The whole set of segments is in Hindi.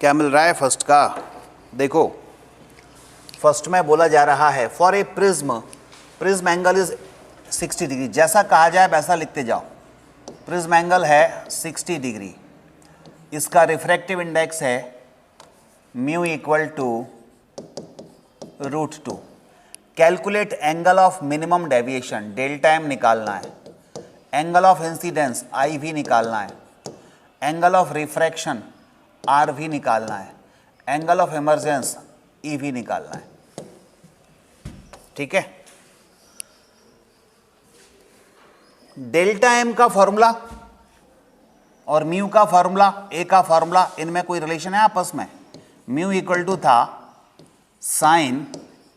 क्या मिल रहा है फर्स्ट का? देखो फर्स्ट में बोला जा रहा है for a prism angle is 60 degree. जैसा कहा जाए वैसा लिखते जाओ। प्रिज्म एंगल है 60 डिग्री, इसका रिफ्रैक्टिव इंडेक्स है mu equal to √2। Calculate angle of minimum deviation, delta M निकालना है। एंगल ऑफ इंसिडेंस आई भी निकालना है। एंगल ऑफ रिफ्रैक्शन आर भी निकालना है। एंगल ऑफ इमर्जेंस ई भी निकालना है। ठीक है। डेल्टा एम का फॉर्मूला और म्यू का फॉर्मूला, ए का फॉर्मूला, इनमें कोई रिलेशन है आपस में? म्यू इक्वल टू था sine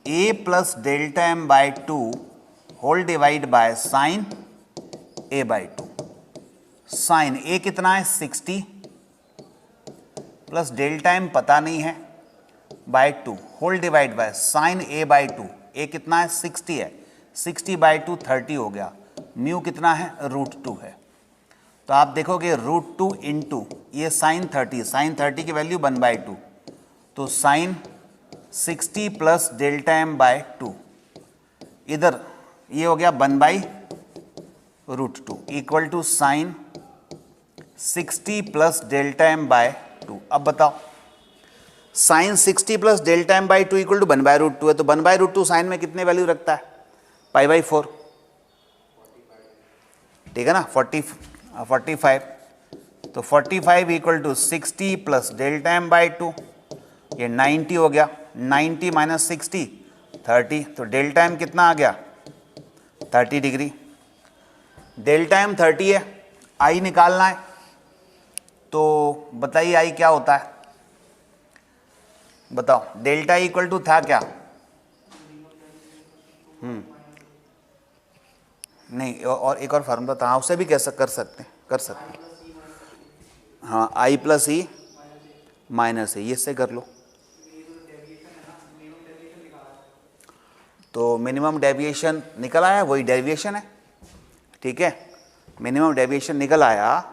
A plus delta M by 2 whole divide by sine A by 2। Sine A कितना है 60 प्लस डेल्टा एम पता नहीं है by 2 whole divide by sine A by 2। A कितना है 60 है, 60 बाई 2 30 हो गया। म्यू कितना है √2 है। तो आप देखोगे √2 इंटू ये साइन 30 की वैल्यू 1/2, तो sine 60 plus delta M by 2, इधर ये हो गया 1/√2 equal to sine 60 plus delta M by 2। अब बताओ sine 60 plus delta M by 2 equal to 1/√2 है, तो 1/√2 साइन में कितने वैल्यू रखता है? π/4। ठीक है ना, 45। तो 45 equal to 60 plus delta M by 2, ये 90 हो गया। 90 माइनस 60 30, तो डेल्टा एम कितना आ गया 30 डिग्री। डेल्टा एम 30 है, आई निकालना है। तो बताइए आई क्या होता है, बताओ। डेल्टा इक्वल टू था क्या? नहीं, और एक और फार्मूला था, उससे भी कैसे कर सकते हैं। हाँ, आई प्लस ई माइनस ई, इससे कर लो। तो मिनिमम डेविएशन निकल आया, वही डेविएशन है। ठीक है, मिनिमम डेविएशन निकल आया,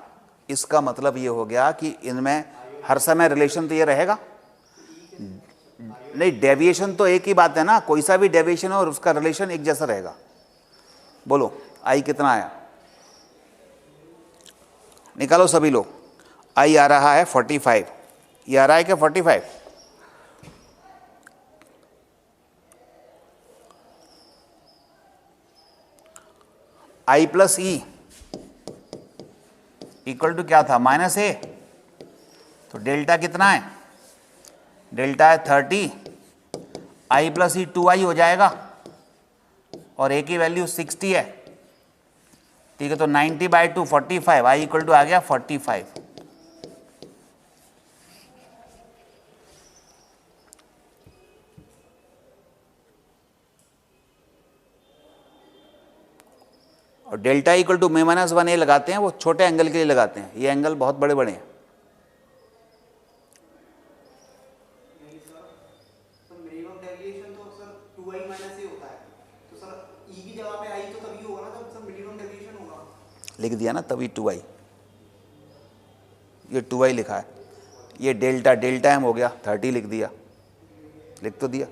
इसका मतलब ये हो गया कि इनमें हर समय रिलेशन तो ये रहेगा नहीं। डेविएशन तो एक ही बात है ना, कोई सा भी डेविएशन हो और उसका रिलेशन एक जैसा रहेगा। बोलो आई कितना आया, निकालो सभी लोग। आई आ रहा है 45, ये आ रहा है क्या 45? आई प्लस ई इक्वल टू क्या था -a, तो डेल्टा कितना है? डेल्टा है 30, आई प्लस ई 2i हो जाएगा और ए की वैल्यू 60 है। ठीक है, तो 90/2 45, आई इक्वल टू आ गया 45। और डेल्टा इक्वल टू -1a लगाते हैं, वो छोटे एंगल के लिए लगाते हैं, ये एंगल बहुत बड़े बड़े हैं। लिख दिया ना तभी 2i, ये 2i लिखा है। ये डेल्टा एम हो गया 30, लिख दिया, लिख तो दिया।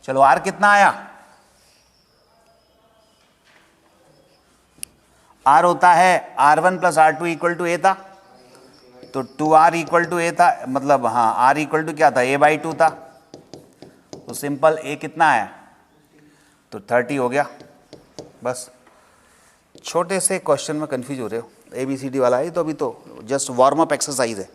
चलो आर कितना आया? आर होता है R1 plus R2 equal to ए था, तो 2r इक्वल टू ए था, मतलब हाँ r इक्वल टू क्या था a/2 था। तो सिंपल a कितना है, तो 30 हो गया। बस छोटे से क्वेश्चन में कंफ्यूज हो रहे हो, ABCD वाला है तो अभी तो जस्ट वार्म अप एक्सरसाइज है।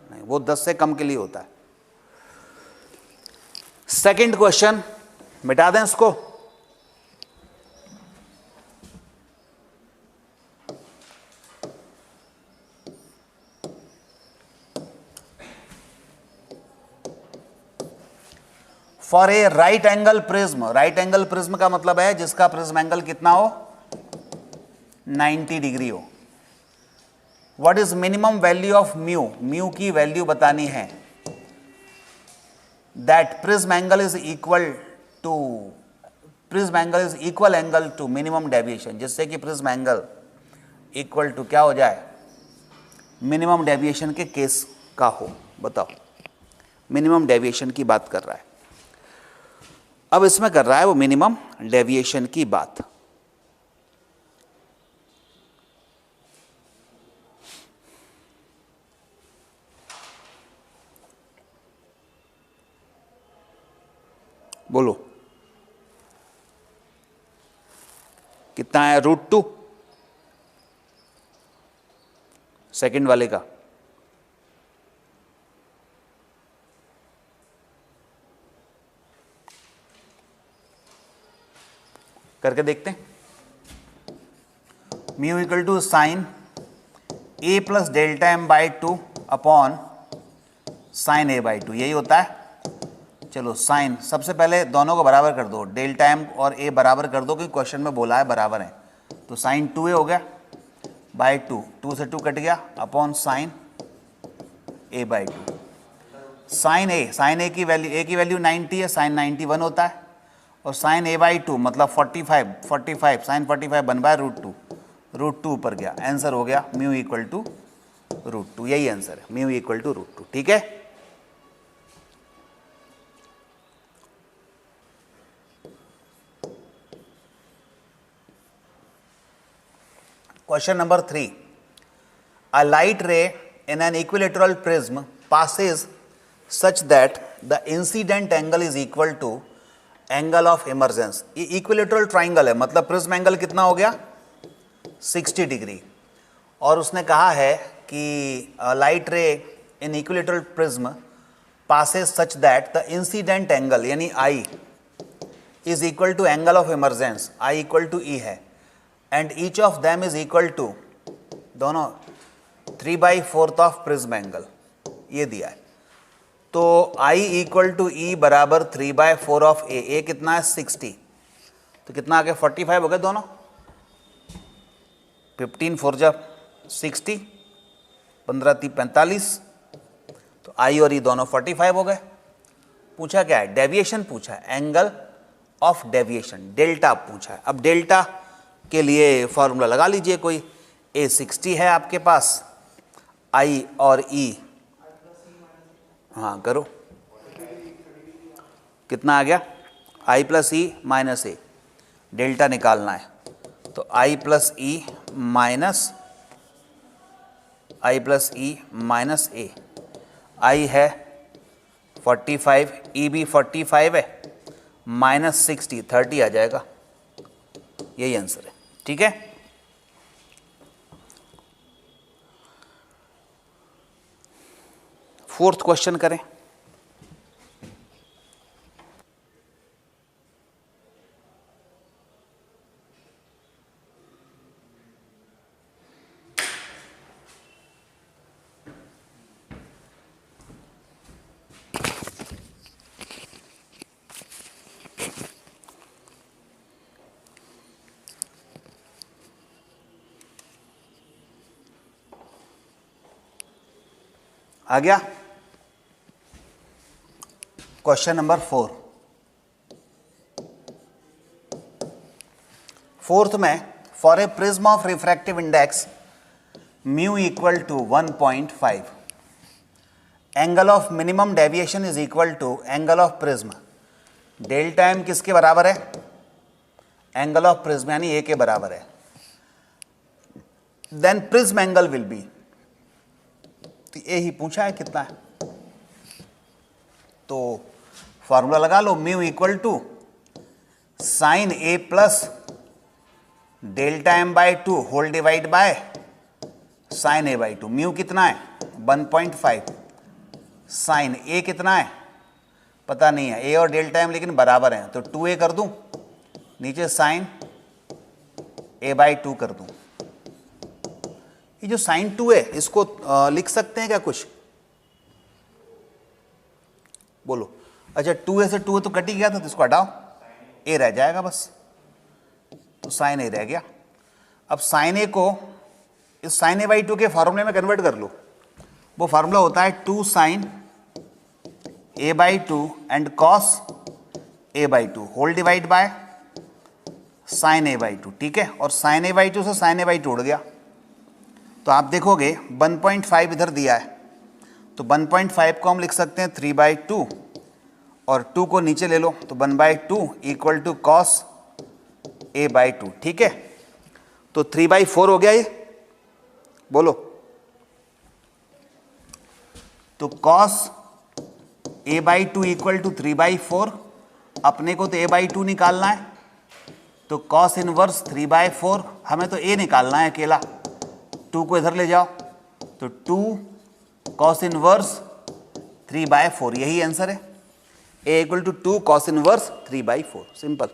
नहीं, वो 10 से कम के लिए होता है। सेकंड क्वेश्चन मिटा दें इसको। For a right angle prism, right angle prism का मतलब है जिसका प्रिज्म एंगल कितना हो 90 डिग्री हो। What is minimum value of mu, mu की वैल्यू बतानी है, that prism angle is equal to, prism angle is equal angle to minimum deviation, जिससे कि प्रिज्म एंगल इक्वल टू क्या हो जाए, मिनिमम डेविएशन के केस का हो। बताओ, मिनिमम डेविएशन की बात कर रहा है, अब इसमें कर रहा है वो मिनिमम डेविएशन की बात। बोलो कितना है, √2 सेकंड वाले का, करके देखते हैं। Mu equal to sine A plus delta M by 2 upon sine A by 2, यही होता है। चलो साइन, सबसे पहले दोनों को बराबर कर दो, डेल्टा एम और ए बराबर कर दो, क्योंकि क्वेश्चन में बोला है बराबर है। तो साइन 2a हो गया बाई 2, 2 से 2 कट गया, upon sine a by 2। Sine A की वैल्यू 90 है, साइन 91 होता है, और साइन a बाई 2 मतलब 45 साइन 45 बन बाय √2, √2 ऊपर गया, आंसर हो गया म्यू इक्वल टू √2, यही आंसर है, म्यू इक्वल टू √2। ठीक है, question number 3, a light ray in an equilateral prism passes such that the incident angle is equal to angle of emergence। ये इक्विलेटरल ट्राइंगल है, मतलब प्रिज्म एंगल कितना हो गया 60 डिग्री, और उसने कहा है कि लाइट रे इन equilateral prism passes such that the incident angle यानी I is equal to angle of emergence, I equal to E है, and each of them is equal to, दोनों 3/4 ऑफ प्रिज्म एंगल, ये दिया है। तो I इक्वल टू E बराबर 3/4 ऑफ A कितना है 60, तो कितना आ गया 45 हो गए दोनों, 15 4 जब 60, 15 3 45, तो I और E दोनों 45 हो गए। पूछा क्या है, डेविएशन पूछा है, एंगल ऑफ डेविएशन, डेल्टा पूछा है। अब डेल्टा के लिए फॉर्मूला लगा लीजिए कोई, A 60 है आपके पास, I और E, हाँ करो, कितना आ गया I plus E minus A, delta निकालना है, तो I plus E minus A, I है 45, E भी 45 है, माइनस 60 30 आ जाएगा, यही आंसर है। ठीक है, फोर्थ क्वेश्चन करें। आ गया क्वेश्चन नंबर 4। फोर्थ में, for a prism of refractive index mu equal to 1.5, angle of minimum deviation is equal to angle of prism, delta M किसके बराबर है, एंगल ऑफ प्रिज्म यानी ए के बराबर है, then prism angle will be, तो ए ही पूछा है कितना है, तो फॉर्मूला लगा लो, mu equal to sine A plus delta M by 2 whole divide by sine A by 2। Mu कितना है 1.5, साइन ए कितना है पता नहीं है, ए और डेल्टा एम लेकिन बराबर हैं, तो 2a कर दूं, नीचे साइन ए बाई 2 कर दूं। ये जो साइन 2 है इसको लिख सकते हैं क्या कुछ, बोलो। अच्छा 2a से 2a तो कट ही गया था, तो इसको हटाओ, a रह जाएगा बस, तो साइन a रह गया। अब साइन a को इस साइन ए बाई टू के फॉर्मूले में कन्वर्ट कर लो। वो फार्मूला होता है 2 sine A by two and cos A by two whole divide by sine A by two, ठीक है। और साइन ए बाई टू से साइन ए बाई टू उड़ गया, तो आप देखोगे 1.5 इधर दिया है, तो 1.5 को हम लिख सकते हैं 3/2 और 2 को नीचे ले लो तो 1/2 equal to cos A by two, ठीक है। तो 3/4 हो गया ये, बोलो। तो cos A by two equal to 3/4, अपने को तो ए बाई टू निकालना है, तो कॉस इनवर्स 3/4, हमें तो ए निकालना है अकेला, 2 को इधर ले जाओ तो 2 कॉस इनवर्स 3/4, यही आंसर है। A equal to 2 cos inverse 3/4, simple.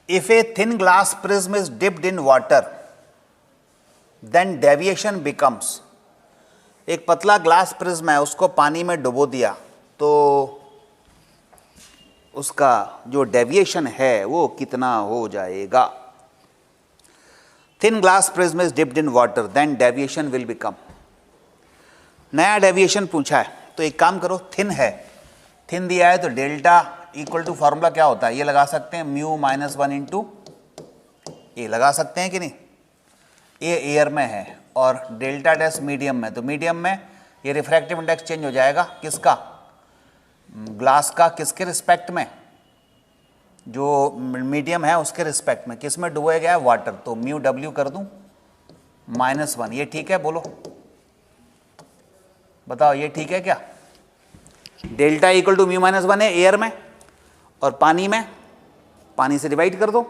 If a thin glass prism is dipped in water, then deviation becomes, एक पतला ग्लास प्रिज्म है, उसको पानी में डुबो दिया तो उसका जो डेविएशन है वो कितना हो जाएगा। Thin glass prism is dipped in water then deviation will become. नया डेविएशन पूछा है तो एक काम करो, थिन है, थिन दिया है तो डेल्टा इक्वल टू फॉर्मूला क्या होता है, ये लगा सकते हैं म्यू -1 इंटू ए, लगा सकते हैं कि नहीं। ए एयर में है और डेल्टा डैश मीडियम में, तो मीडियम में ये रिफ्रैक्टिव इंडेक्स चेंज हो जाएगा, किसका, ग्लास का, किसके रिस्पेक्ट में, जो मीडियम है उसके रिस्पेक्ट में, किस में डुबोया गया है, वाटर, तो म्यू डब्ल्यू कर दूं -1, ये ठीक है, बोलो बताओ ये ठीक है क्या। डेल्टा इक्वल टू म्यू -1 है एयर में, और पानी में, पानी से डिवाइड कर दो,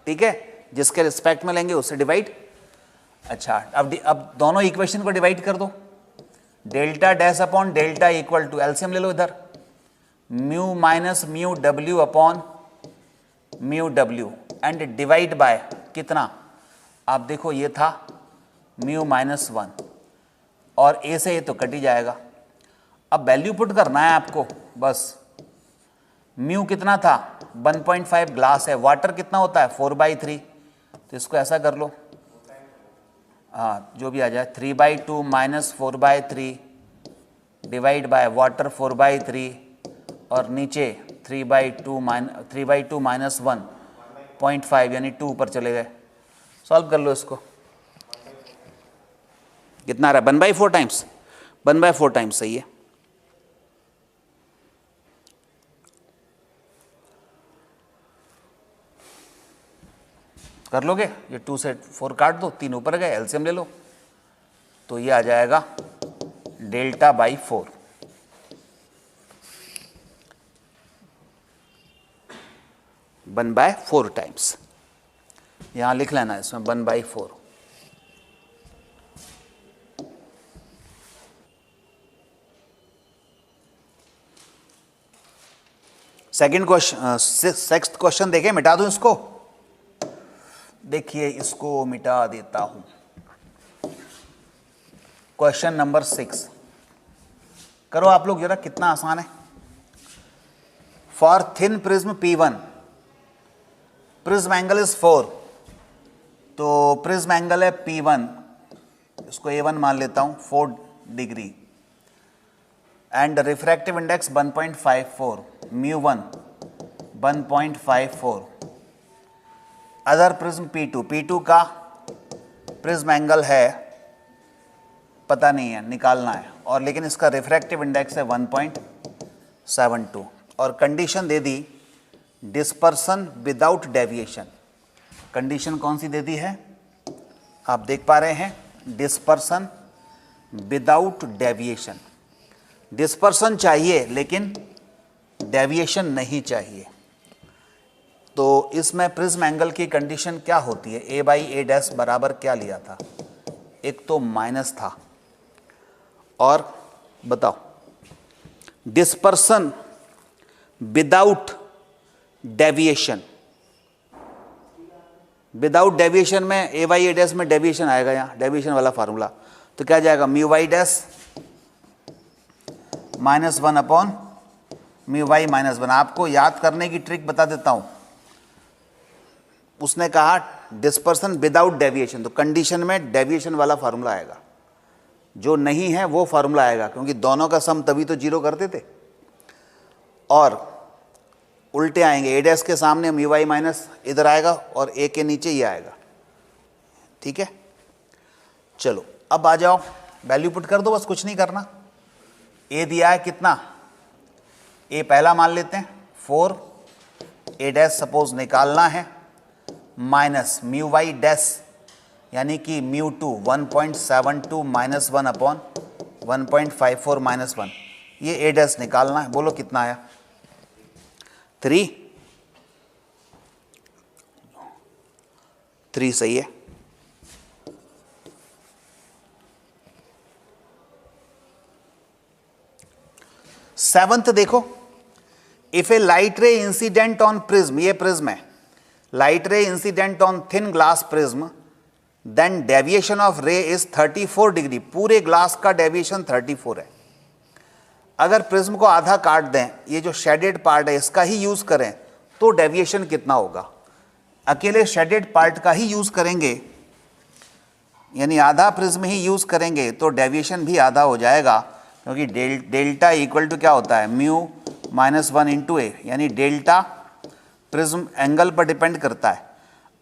ठीक है, जिसके रिस्पेक्ट में लेंगे उससे डिवाइड। अच्छा, अब दोनों इक्वेशन को डिवाइड कर दो, delta dash upon delta equal to, LCM ले लो इधर, mu minus mu W upon mu W and divide by कितना, आप देखो ये था म्यू -1 और ए से ये तो कट ही जाएगा। अब वैल्यू पुट करना है आपको, बस म्यू कितना था 1.5, ग्लास है, वाटर कितना होता है 4/3, तो इसको ऐसा कर लो, हाँ जो भी आ जाए, 3/2 माइनस 4/3 डिवाइड बाय वाटर 4/3 और नीचे 3/2 माइनस 1.5 यानी 2 ऊपर चले गए। सॉल्व कर लो इसको, कितना आ रहा है 1/4 टाइम्स, 1/4 टाइम्स सही है। कर लोगे, ये 2 से 4 काट दो, 3 ऊपर गए, एलसीएम ले लो, तो ये आ जाएगा delta by 4। One by 4 times, यहां लिख लेना इसमें 1/4। सेकंड क्वेश्चन, सिक्स्थ क्वेश्चन देखें, मिटा दूं इसको, देखिए इसको मिटा देता हूं। क्वेश्चन नंबर 6 करो आप लोग जरा, कितना आसान है। For thin prism P1 prism angle is 4, तो प्रिज्म एंगल है P1, इसको A1 मान लेता हूं, 4 degree, and refractive index 1.54, μ1 1.54। Other prism P2 का प्रिज्म एंगल है पता नहीं है, निकालना है, और लेकिन इसका रिफ्रैक्टिव इंडेक्स है 1.72 और कंडीशन दे दी डिस्पर्सन विदाउट डेविएशन। कंडीशन कौन सी दे दी है, आप देख पा रहे हैं, डिस्पर्सन विदाउट डेविएशन। डिस्पर्सन चाहिए लेकिन डेविएशन नहीं चाहिए, तो इसमें प्रिज्म एंगल की कंडीशन क्या होती है, A/A' बराबर क्या लिया था, एक तो माइनस था, और बताओ dispersion without deviation, without deviation में A/A' में डेविएशन आएगा, यहाँ डेविएशन वाला फार्मूला, तो क्या जाएगा μy' -1 अपॉन म्यू वाई -1। आपको याद करने की ट्रिक बता देता हूं। उसने कहा डिस्पर्सन विदाउट डेविएशन, तो कंडीशन में डेविएशन वाला फार्मूला आएगा, जो नहीं है वो फार्मूला आएगा, क्योंकि दोनों का सम तभी तो 0 करते थे। और उल्टे आएंगे, ए डैश के सामने म्यू वाई माइनस इधर आएगा और ए के नीचे ये आएगा। ठीक है, चलो अब आ जाओ, वैल्यू पुट कर दो, बस कुछ नहीं करना। ए दिया है कितना, ए पहला मान लेते हैं 4, ए डैश सपोज निकालना है, माइनस म्यू वाई डैश यानी कि म्यू 2 1.72 -1 अपॉन 1.54 -1, ये ए डैश निकालना है। बोलो कितना आया, 3 सही है। सेवंथ देखो, if a light ray incident on prism, ये प्रिज्म है, light ray incident on thin glass prism, then deviation of ray is 34 degree. पूरे ग्लास का डेविएशन 34 है। अगर प्रिज्म को आधा काट दें, ये जो शेडेड पार्ट है इसका ही यूज करें, तो डेविएशन कितना होगा। अकेले शेडेड पार्ट का ही यूज करेंगे, यानी आधा प्रिज्म ही यूज करेंगे, तो डेविएशन भी आधा हो जाएगा, क्योंकि डेल्टा इक्वल टू क्या होता है, म्यू -1 इंटू ए, यानी डेल्टा प्रिज्म एंगल पर डिपेंड करता है।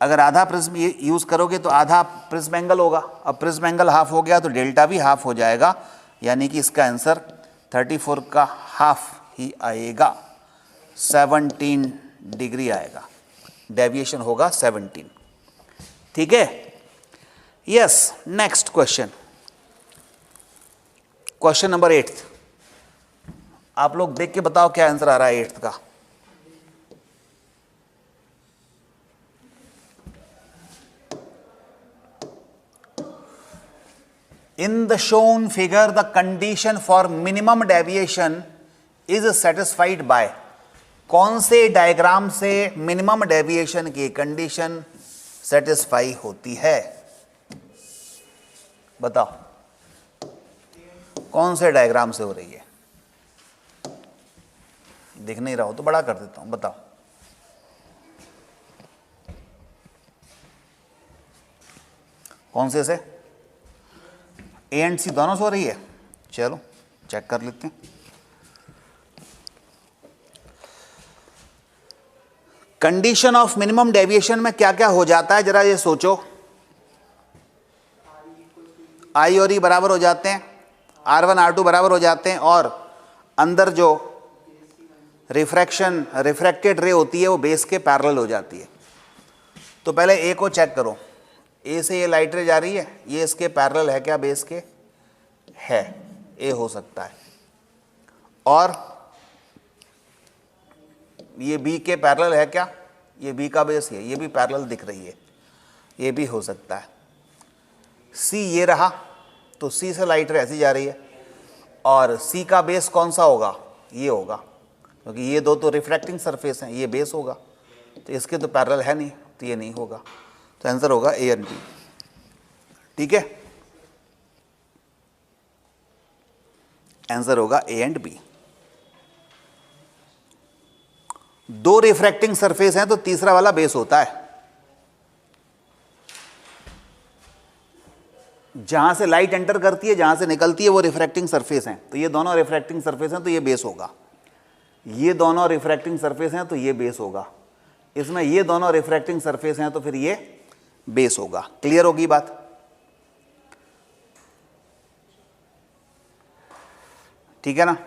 अगर आधा प्रिज्म यूज करोगे तो आधा प्रिज्म एंगल होगा। अब प्रिज्म एंगल हाफ हो गया तो डेल्टा भी हाफ हो जाएगा, यानी कि इसका आंसर 34 का हाफ ही आएगा, 17 डिग्री आएगा, डेविएशन होगा 17। ठीक है, yes. Next question, question number 8। आप लोग देख के बताओ क्या आंसर आ रहा है 8th का। In the shown figure, the condition for minimum deviation is satisfied by, कौन से डायग्राम से मिनिमम डेविएशन की कंडीशन सेटिस्फाई होती है, बताओ कौन से डायग्राम से हो रही है। दिख नहीं रहा हो तो बड़ा कर देता हूं, बताओ। कौन से से, ए एंड सी दोनों से हो रही है। चलो चेक कर लेते हैं। कंडीशन ऑफ मिनिमम डेविएशन में क्या क्या हो जाता है, जरा ये सोचो। आई और ई बराबर हो जाते हैं, R1 R2 बराबर हो जाते हैं, और अंदर जो रिफ्रैक्टेड रे होती है वो बेस के पैरेलल हो जाती है। तो पहले ए को चेक करो, ए से ये लाइट रे जा रही है, ये इसके पैरेलल है क्या, बेस के है, ए हो सकता है। और ये बी के पैरेलल है क्या, ये बी का बेस है, ये भी पैरेलल दिख रही है, ये भी हो सकता है। सी ये रहा, तो सी से लाइट रे ऐसी जा रही है, और सी का बेस कौन सा होगा, ये होगा, क्योंकि ये दो तो रिफ्रैक्टिंग सरफेस हैं, ये बेस होगा, तो इसके तो पैरेलल है नहीं, तो ये नहीं होगा। तो आंसर होगा ए एंड बी। ठीक है, आंसर होगा ए एंड बी। दो रिफ्रैक्टिंग सरफेस हैं तो तीसरा वाला बेस होता है। जहां से लाइट एंटर करती है, जहां से निकलती है, वो रिफ्रैक्टिंग सरफेस हैं, तो ये दोनों रिफ्रैक्टिंग सरफेस हैं, तो ये बेस होगा। ये दोनों रिफ्रैक्टिंग सरफेस हैं तो ये बेस होगा। इसमें ये दोनों रिफ्रैक्टिंग सरफेस हैं तो फिर ये बेस होगा। क्लियर होगी बात। ठीक है ना।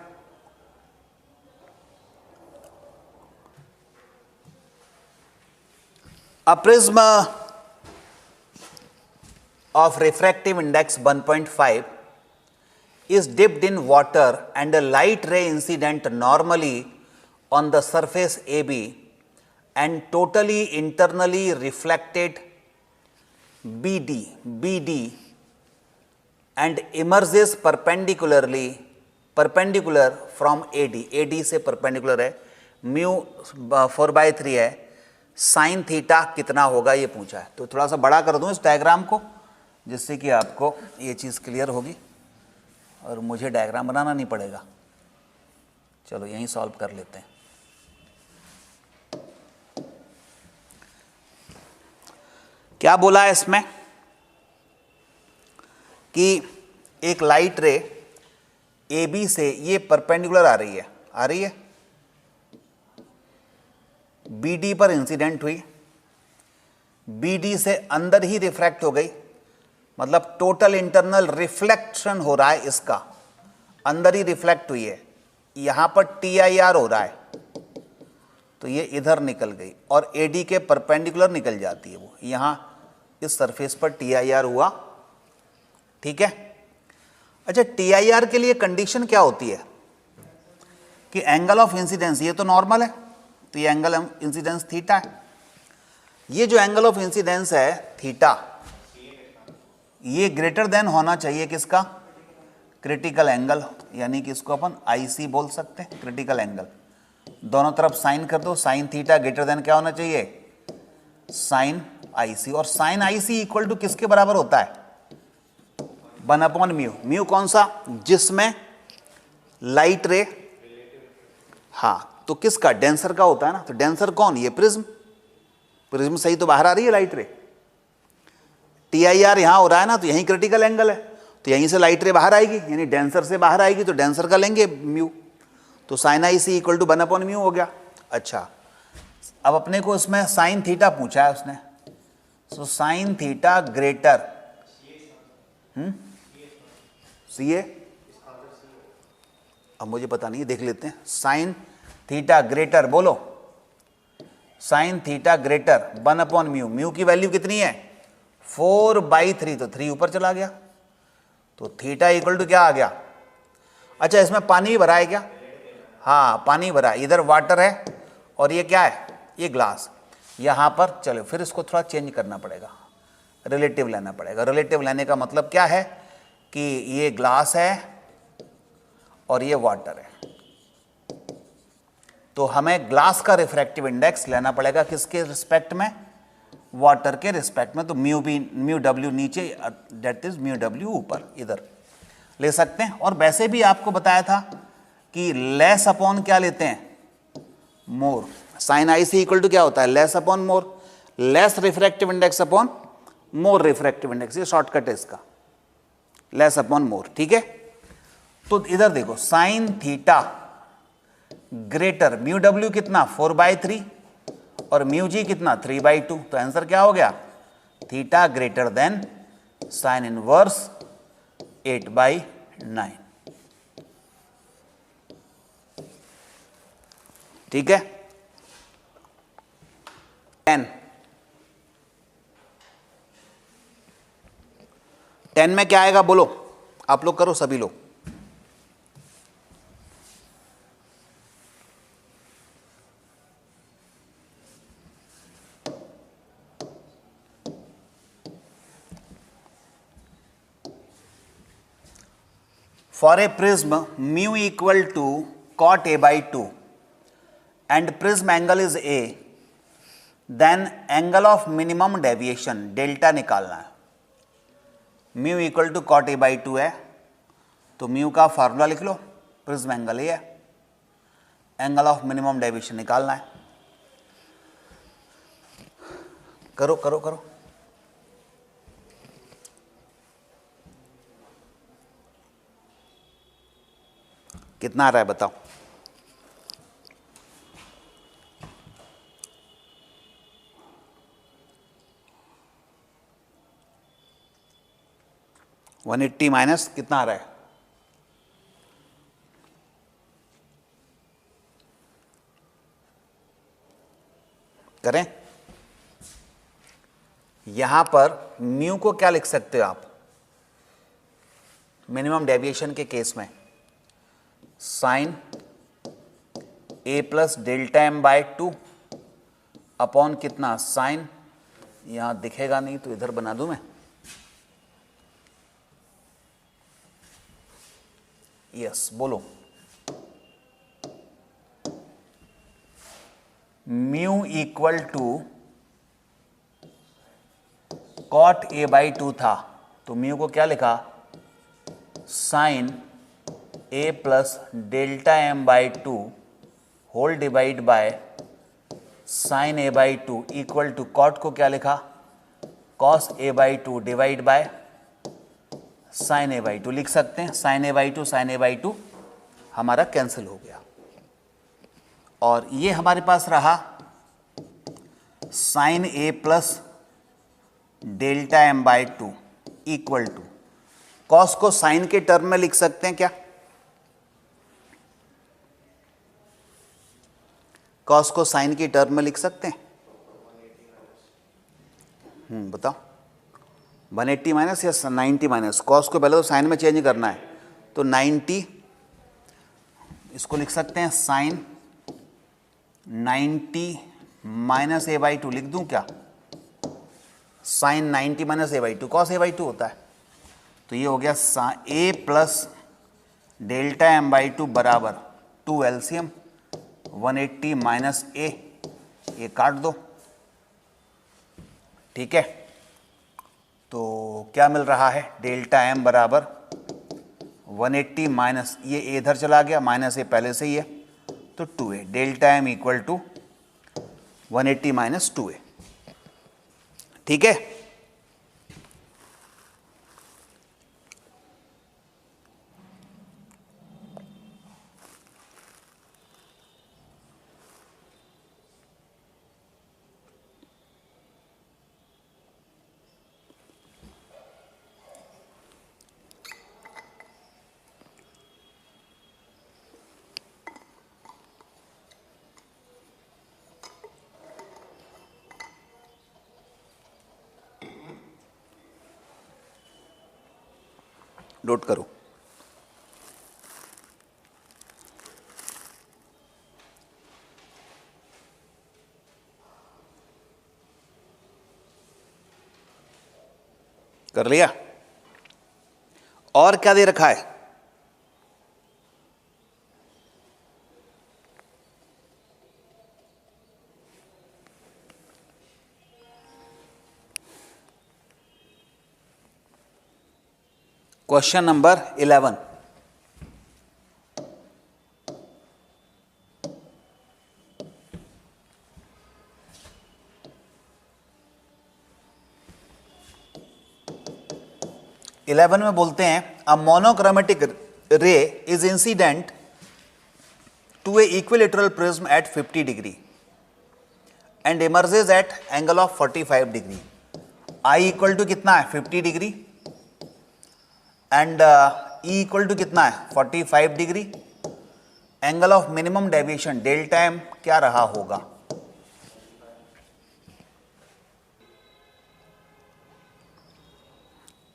A prism of refractive index 1.5 is dipped in water and a light ray incident normally on the surface AB and totally internally reflected BD and emerges perpendicular from AD से perpendicular है, म्यू 4/3 है, साइन थीटा कितना होगा ये पूछा है। तो थोड़ा सा बड़ा कर दूं इस डायग्राम को, जिससे कि आपको ये चीज़ क्लियर होगी और मुझे डायग्राम बनाना नहीं पड़ेगा। चलो यहीं सॉल्व कर लेते हैं। क्या बोला है इसमें कि एक लाइट रे ए बी से ये परपेंडिकुलर आ रही है बी डी पर इंसिडेंट हुई, बी डी से अंदर ही रिफ्रैक्ट हो गई, मतलब टोटल इंटरनल रिफ्लेक्शन हो रहा है, इसका अंदर ही रिफ्लेक्ट हुई है। यहां पर टी आई आर हो रहा है, तो ये इधर निकल गई और ए डी के परपेंडिकुलर निकल जाती है, वो यहां इस सरफेस पर टी आई आर हुआ। ठीक है। अच्छा, टी आई आर के लिए कंडीशन क्या होती है कि एंगल ऑफ इंसिडेंस, ये तो नॉर्मल है, तो ये एंगल ऑफ इंसिडेंस थीटा है। ये जो एंगल ऑफ इंसिडेंस है थीटा, ये ग्रेटर देन होना चाहिए किसका, क्रिटिकल एंगल, यानी कि इसको अपन आईसी बोल सकते हैं, क्रिटिकल एंगल। दोनों तरफ साइन कर दो, साइन थीटा ग्रेटर देन क्या होना चाहिए, साइन आईसी। और साइन आईसी इक्वल टू किसके बराबर होता है, 1 म्यू। म्यू कौन सा, जिसमें लाइट रे, हाँ तो किसका, डेंसर का होता है ना। तो डेंसर कौन, ये प्रिज्म, प्रिज्म सही तो बाहर आ रही है लाइट रे। टी आई आर यहां हो रहा है ना, तो यहीं क्रिटिकल एंगल है, तो यहीं से लाइट रे बाहर आएगी, यानी डेंसर से बाहर आएगी, तो डेंसर का लेंगे म्यू, तो sine I C equal to 1 mu हो गया। अच्छा, अब अपने को इसमें साइन थीटा पूछा है उसने, सो साइन थीटा ग्रेटर सी ए, अब मुझे पता नहीं है, देख लेते हैं। साइन थीटा ग्रेटर, बोलो, sine theta greater 1 mu. Mu की वैल्यू कितनी है, 4/3, तो 3 ऊपर चला गया, तो थीटा इक्वल टू क्या आ गया। अच्छा, इसमें पानी भी भरा है क्या, हाँ पानी भरा है, इधर वाटर है और ये क्या है, ये ग्लास। यहां पर चलो फिर इसको थोड़ा चेंज करना पड़ेगा, रिलेटिव लेना पड़ेगा। रिलेटिव लेने का मतलब क्या है कि ये ग्लास है और ये वाटर है, तो हमें ग्लास का रिफ्रैक्टिव इंडेक्स लेना पड़ेगा किसके रिस्पेक्ट में, वाटर के रिस्पेक्ट में। तो म्यू बी, म्यू डब्ल्यू नीचे, डेट इज म्यू डब्ल्यू ऊपर, इधर ले सकते हैं। और वैसे भी आपको बताया था कि लेस अपॉन क्या लेते हैं, more. Sine I C equal to क्या होता है, less upon more, less refractive index upon more refractive index, ये शॉर्टकट है इसका, लेस अपॉन मोर। ठीक है, तो इधर देखो, sine theta greater, mu W कितना 4/3 और म्यू जी कितना 3/2, तो आंसर क्या हो गया, theta greater than sine inverse 8/9। ठीक है। 10 में क्या आएगा बोलो, आप लोग करो, सभी लोग। For a prism mu equal to cot a/2 and prism angle is a, then angle of minimum deviation delta निकालना है। mu equal to cot a/2 है, तो mu का फार्मूला लिख लो, प्रिज्म एंगल ये है, एंगल ऑफ मिनिमम डेविएशन निकालना है। करो करो करो, कितना आ रहा है बताओ। $180 माइनस कितना आ रहा है, करें। यहां पर म्यू को क्या लिख सकते हो आप, मिनिमम डेविएशन के केस में sine A plus delta M by 2 upon कितना, साइन, यहां दिखेगा नहीं तो इधर बना दूं मैं, यस बोलो, mu equal to cot a/2 था, तो म्यू को क्या लिखा, sine A plus delta M by two whole divide by sine A by two equal to cot को क्या लिखा, cos A by two divide by sine A by two लिख सकते हैं। साइन ए बाई टू हमारा कैंसिल हो गया और ये हमारे पास रहा sine A plus delta M by two equal to cos को साइन के टर्म में लिख सकते हैं क्या, कॉस को साइन की टर्म में लिख सकते हैं। बताओ 180 माइनस या 90 माइनस, कॉस को पहले तो साइन में चेंज करना है तो 90, इसको लिख सकते हैं sine 90 minus A by two लिख दूं क्या, sine 90 minus A by two cos A by two होता है। तो ये हो गया A plus delta M by two बराबर 2 एलसीएम 180 माइनस ए, ये काट दो, ठीक है। तो क्या मिल रहा है, डेल्टा एम बराबर 180 माइनस ये ए इधर चला गया, माइनस ए पहले से ही है तो 2a, delta M equal to 180 minus 2a, ठीक है। नोट करो, कर लिया। और क्या दे रखा है, क्वेश्चन नंबर 11, में बोलते हैं a monochromatic ray is incident to a equilateral prism at 50 degree and emerges at angle of 45 degree. I equal to कितना है 50 degree and e equal to कितना है 45 degree. Angle of minimum deviation delta m क्या रहा होगा,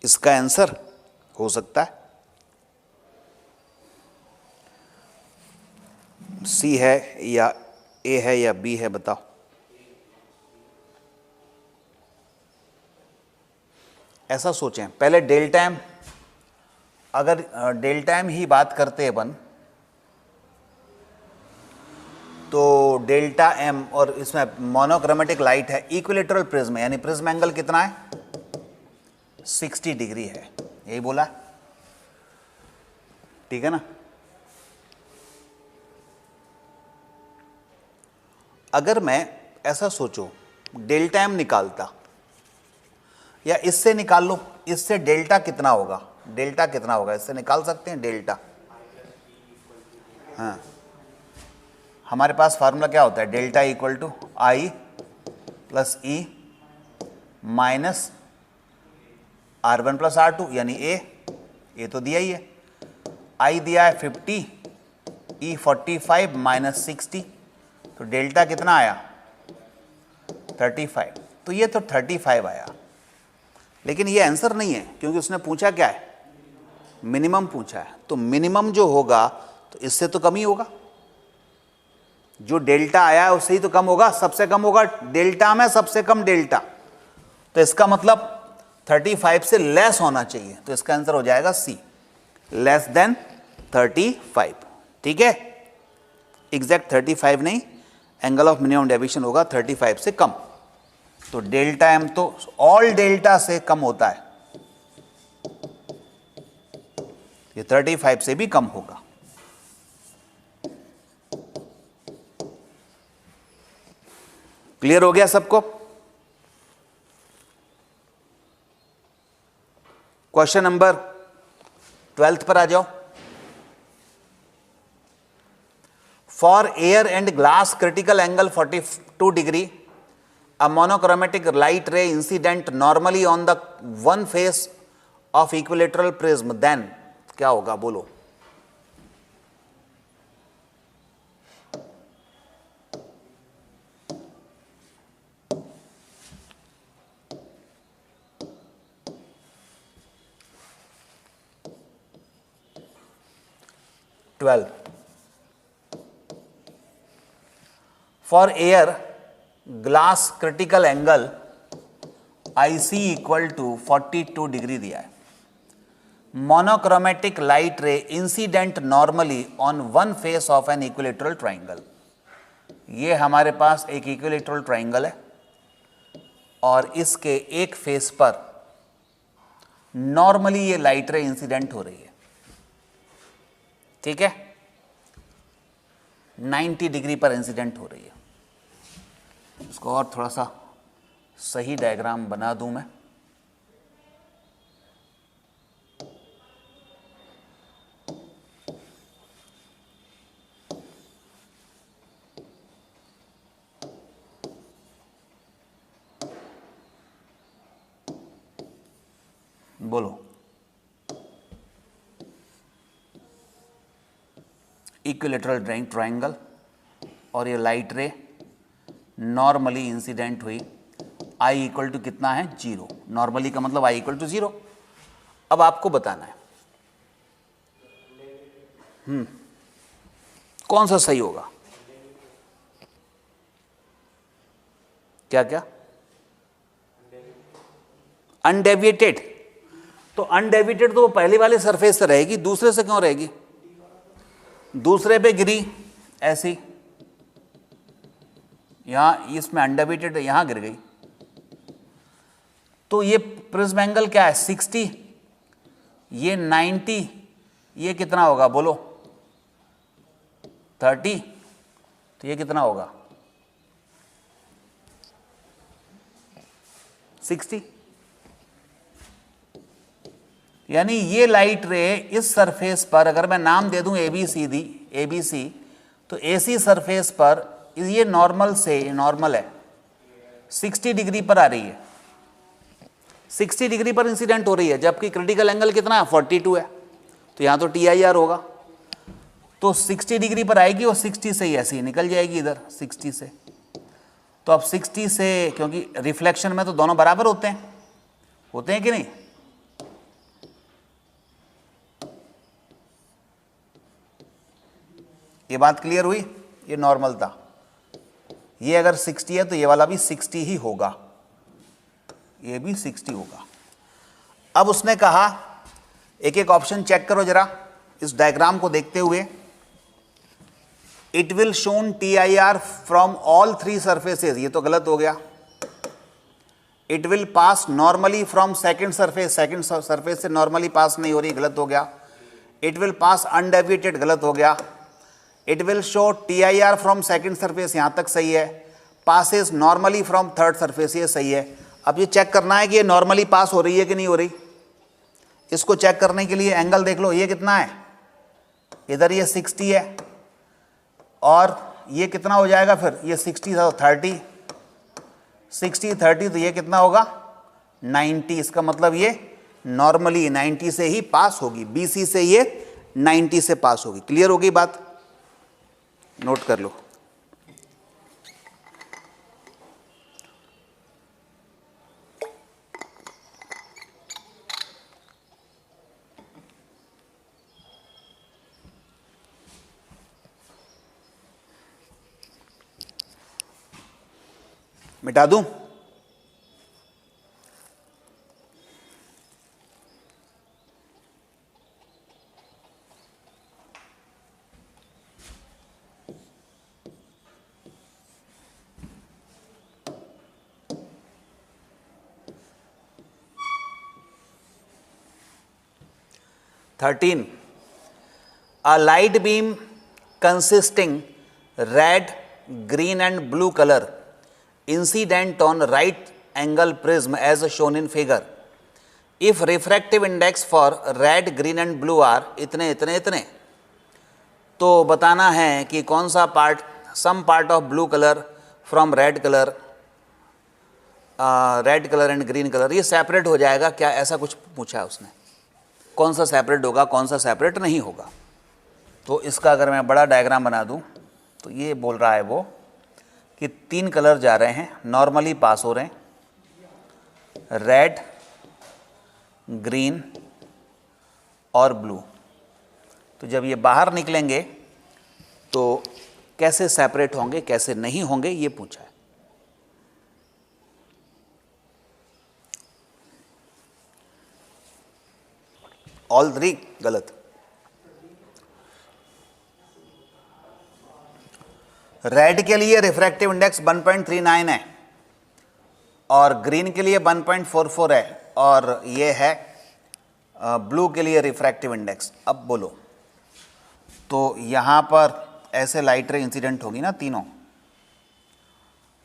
इसका आंसर हो सकता है सी है या ए है या बी है, बताओ। ऐसा सोचें, पहले डेल्टा एम, अगर डेल्टा एम ही बात करते हैं अपन तो डेल्टा एम, और इसमें मोनोक्रोमेटिक लाइट है, इक्विलेटरल प्रिज्म यानी प्रिज्म एंगल कितना है 60 डिग्री है, यही बोला, ठीक है ना। अगर मैं ऐसा सोचो डेल्टा एम निकालता या इससे निकाल लो, इससे डेल्टा कितना होगा, डेल्टा कितना होगा इससे निकाल सकते हैं डेल्टा। हाँ, हमारे पास फार्मूला क्या होता है, delta equal to i plus e minus R1 plus R2 यानी ए तो दिया ही है, आई दिया है 50, ई 45 माइनस 60, तो डेल्टा कितना आया 35। तो ये तो 35 आया, लेकिन ये आंसर नहीं है क्योंकि उसने पूछा क्या है, मिनिमम पूछा है। तो मिनिमम जो होगा तो इससे तो कम ही होगा, जो डेल्टा आया है उससे ही तो कम होगा, सबसे कम होगा डेल्टा में सबसे कम डेल्टा, तो इसका मतलब 35 से लेस होना चाहिए, तो इसका आंसर हो जाएगा सी, लेस देन 35, ठीक है। एग्जैक्ट 35 नहीं, एंगल ऑफ मिनिमम डेविएशन होगा 35 से कम, तो डेल्टा एम तो ऑल डेल्टा से कम होता है, ये 35 से भी कम होगा। क्लियर हो गया सबको? क्वेश्चन नंबर 12 पर आ जाओ। For air and glass critical angle 42 degree, a monochromatic light ray incident normally on the one face of equilateral prism, then क्या होगा बोलो? For air glass critical angle IC equal to 42 degree दिया है। Monochromatic light ray incident normally on one face of an equilateral triangle. ये हमारे पास एक इक्विलेटरल ट्राइंगल है और इसके एक फेस पर नॉर्मली ये लाइट रे इंसिडेंट हो रही है। ठीक है, 90 डिग्री पर इंसिडेंट हो रही है। इसको और थोड़ा सा सही डायग्राम बना दूं मैं। बोलो, इक्विलेटरल ट्राइंगल और ये लाइट रे नॉर्मली इंसिडेंट हुई, I इक्वल टू कितना है? 0। नॉर्मली का मतलब I इक्वल टू 0। अब आपको बताना है कौन सा सही होगा। क्या क्या? अनडेविएटेड। तो अनडेविएटेड तो वो पहले वाले सरफेस से रहेगी, दूसरे से क्यों रहेगी? दूसरे पे गिरी ऐसी, यहां इसमें अनडेविएटेड यहां गिर गई, तो ये प्रिज्म एंगल क्या है? 60, ये 90, ये कितना होगा बोलो? 30, तो ये कितना होगा? 60। यानी ये लाइट रे इस सरफेस पर, अगर मैं नाम दे दूं ABC, तो AC सरफेस पर ये नॉर्मल से, नॉर्मल है, 60 डिग्री पर आ रही है, 60 डिग्री पर इंसिडेंट हो रही है, जबकि क्रिटिकल एंगल कितना है? 42 है, तो यहां तो TIR होगा, तो 60 डिग्री पर आएगी और 60 से ही ऐसे ही निकल जाएगी इधर 60 से। तो अब 60 से, क्योंकि रिफ्लेक्शन में तो दोनों बराबर होते हैं कि नहीं? ये बात क्लियर हुई? ये नॉर्मल था, ये अगर 60 है तो ये वाला भी 60 ही होगा, ये भी 60 होगा। अब उसने कहा, एक एक ऑप्शन चेक करो जरा इस डायग्राम को देखते हुए। It will shown TIR from all 3 surfaces, ये तो गलत हो गया। It will pass normally from second surface से नॉर्मली पास नहीं हो रही, गलत हो गया। इट विल पास अनडेविएटेड, गलत हो गया। It will show TIR from second surface, यहां तक सही है। Passes normally from third surface, ये सही है। अब ये चेक करना है कि ये नॉर्मली पास हो रही है कि नहीं हो रही। इसको चेक करने के लिए एंगल देख लो, ये कितना है? इधर ये 60 है और ये कितना हो जाएगा फिर? ये 60 था तो 30, 60 30, तो ये कितना होगा? 90। इसका मतलब ये नॉर्मली 90 से ही पास होगी, BC से ये 90 से पास होगी। क्लियर हो गई बात? नोट कर लो। मिटा दूं? Thirteen A light beam consisting red, green and blue color incident on right angle prism as shown in figure. If refractive index for red, green and blue are इतने इतने इतने, तो बताना है कि कौन सा part, some part of blue colour from red colour and green colour, ये सेपरेट हो जाएगा क्या, ऐसा कुछ पूछा है उसने। कौन सा सेपरेट होगा, कौन सा सेपरेट नहीं होगा। तो इसका अगर मैं बड़ा डायग्राम बना दूं तो ये बोल रहा है वो कि 3 कलर जा रहे हैं, नॉर्मली पास हो रहे हैं, रेड, ग्रीन और ब्लू। तो जब ये बाहर निकलेंगे तो कैसे सेपरेट होंगे, कैसे नहीं होंगे, ये पूछा है। ऑल 3 गलत। रेड के लिए रिफ्रैक्टिव इंडेक्स 1.39 है और ग्रीन के लिए 1.44 है और ये है ब्लू के लिए रिफ्रैक्टिव इंडेक्स। अब बोलो, तो यहाँ पर ऐसे लाइट रे इंसिडेंट होगी ना तीनों,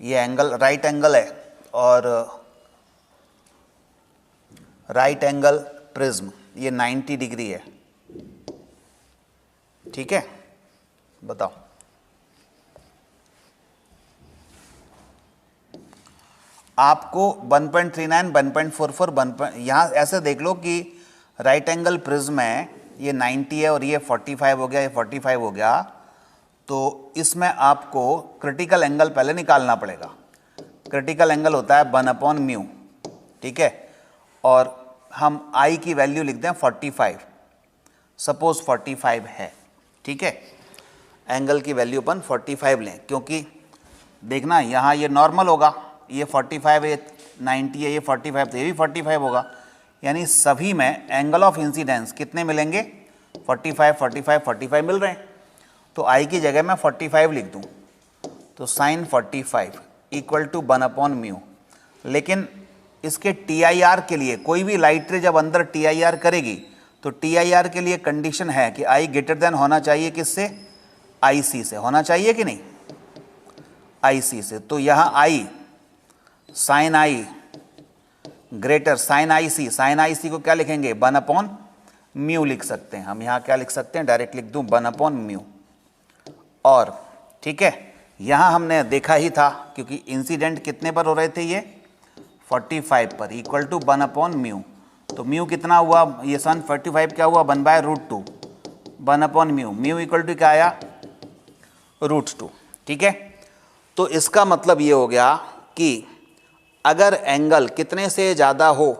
ये एंगल राइट एंगल है और राइट एंगल प्रिज्म ये 90 डिग्री है, ठीक है। बताओ आपको 1.39, 1.44, यहाँ ऐसे देख लो कि राइट एंगल प्रिज्म है, ये 90 है और ये 45 हो गया, ये 45 हो गया, तो इसमें आपको क्रिटिकल एंगल पहले निकालना पड़ेगा। क्रिटिकल एंगल होता है 1/μ, ठीक है। और हम I की वैल्यू लिख दें 45, सपोज 45 है, ठीक है। एंगल की वैल्यू अपन 45 लें, क्योंकि देखना यहाँ ये नॉर्मल होगा, ये 45 है, 90 है, ये 45, तो ये भी 45 होगा, यानी सभी में एंगल ऑफ इंसिडेंस कितने मिलेंगे, 45, 45, 45 मिल रहे हैं। तो I की जगह मैं 45 लिख दूं, तो साइन 45 इक्वल टू 1/μ। लेकिन इसके TIR के लिए, कोई भी लाइट रे जब अंदर TIR करेगी तो TIR के लिए कंडीशन है कि I ग्रेटर देन होना चाहिए किससे, IC से, होना चाहिए कि नहीं, IC से। तो यहाँ I sine I greater sine IC को क्या लिखेंगे, 1/μ लिख सकते हैं हम। यहाँ क्या लिख सकते हैं, डायरेक्ट लिख दूं 1/μ। और ठीक है, यहाँ हमने देखा ही था, क्योंकि इंसिडेंट कितने पर हो रहे थे, ये 45 पर, इक्वल टू 1/μ। तो म्यू कितना हुआ, ये सन 45 क्या हुआ, 1/√2, 1/μ। म्यू इक्वल टू क्या आया, √2, ठीक है। तो इसका मतलब ये हो गया कि अगर एंगल कितने से ज़्यादा हो,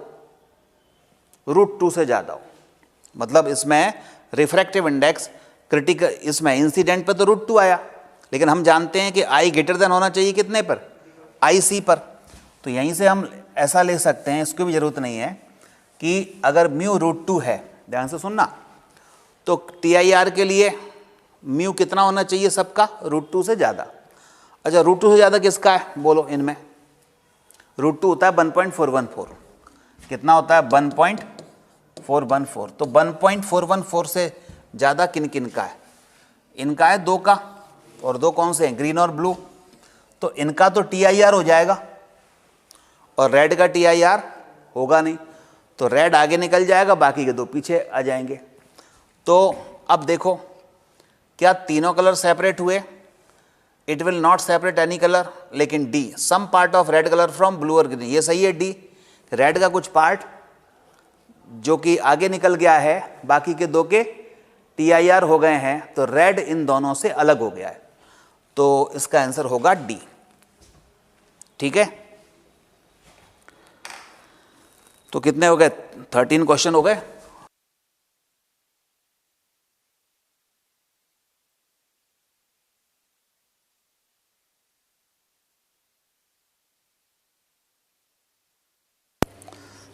√2 से ज़्यादा हो, मतलब इसमें रिफ्रैक्टिव इंडेक्स क्रिटिकल, इसमें इंसिडेंट पर तो √2 आया, लेकिन हम जानते हैं कि I ग्रेटर देन होना चाहिए कितने पर, IC पर। तो यहीं से हम ऐसा ले सकते हैं, इसकी भी ज़रूरत नहीं है, कि अगर म्यू √2 है, ध्यान से सुनना, तो TIR के लिए म्यू कितना होना चाहिए सबका, √2 से ज़्यादा। अच्छा, √2 से ज़्यादा किसका है, बोलो इनमें। √2 होता है 1.414, कितना होता है 1.414। तो 1.414 से ज़्यादा किन किन का है, इनका है 2 का, और 2 कौन से हैं, ग्रीन और ब्लू। तो इनका तो TIR हो जाएगा और रेड का TIR होगा नहीं, तो रेड आगे निकल जाएगा, बाकी के 2 पीछे आ जाएंगे। तो अब देखो, क्या तीनों कलर सेपरेट हुए, it will not separate any colour, लेकिन the some part of red colour from blue और ग्रीन, ये सही है। डी रेड का कुछ पार्ट जो कि आगे निकल गया है, बाकी के 2 के TIR हो गए हैं, तो रेड इन दोनों से अलग हो गया है। तो इसका आंसर होगा डी, ठीक है। तो कितने हो गए, 13 क्वेश्चन हो गए।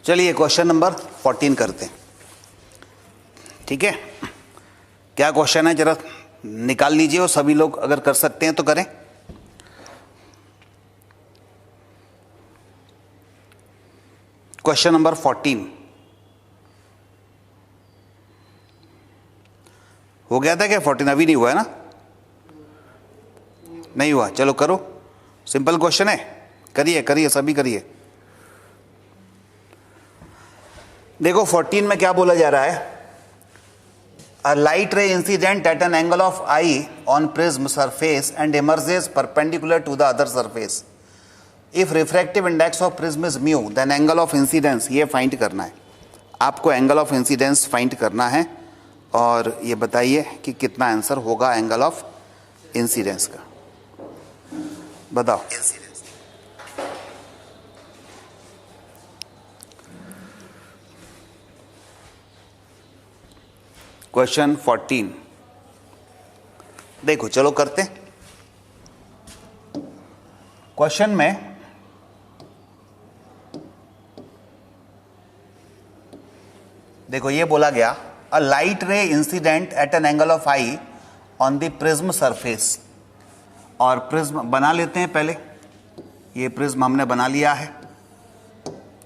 चलिए क्वेश्चन नंबर 14 करते हैं, ठीक है। क्या क्वेश्चन है जरा निकाल लीजिए, और सभी लोग अगर कर सकते हैं तो करें। क्वेश्चन नंबर 14, हो गया था क्या 14? अभी नहीं हुआ है ना? नहीं हुआ, चलो करो, सिंपल क्वेश्चन है, करिए करिए सभी करिए। देखो 14 में क्या बोला जा रहा है, a light ray incident at an angle of I on prism surface and emerges perpendicular to the other surface. If refractive index of prism is mu then angle of incidence, ये फाइंड करना है आपको, एंगल ऑफ इंसिडेंस फाइंड करना है। और ये बताइए कि कितना आंसर होगा एंगल ऑफ इंसिडेंस का, बताओ। क्वेश्चन 14 देखो, चलो करते। क्वेश्चन में देखो ये बोला गया, a light ray incident at an angle of I on the prism surface. और प्रिज्म बना लेते हैं पहले, ये प्रिज्म हमने बना लिया है,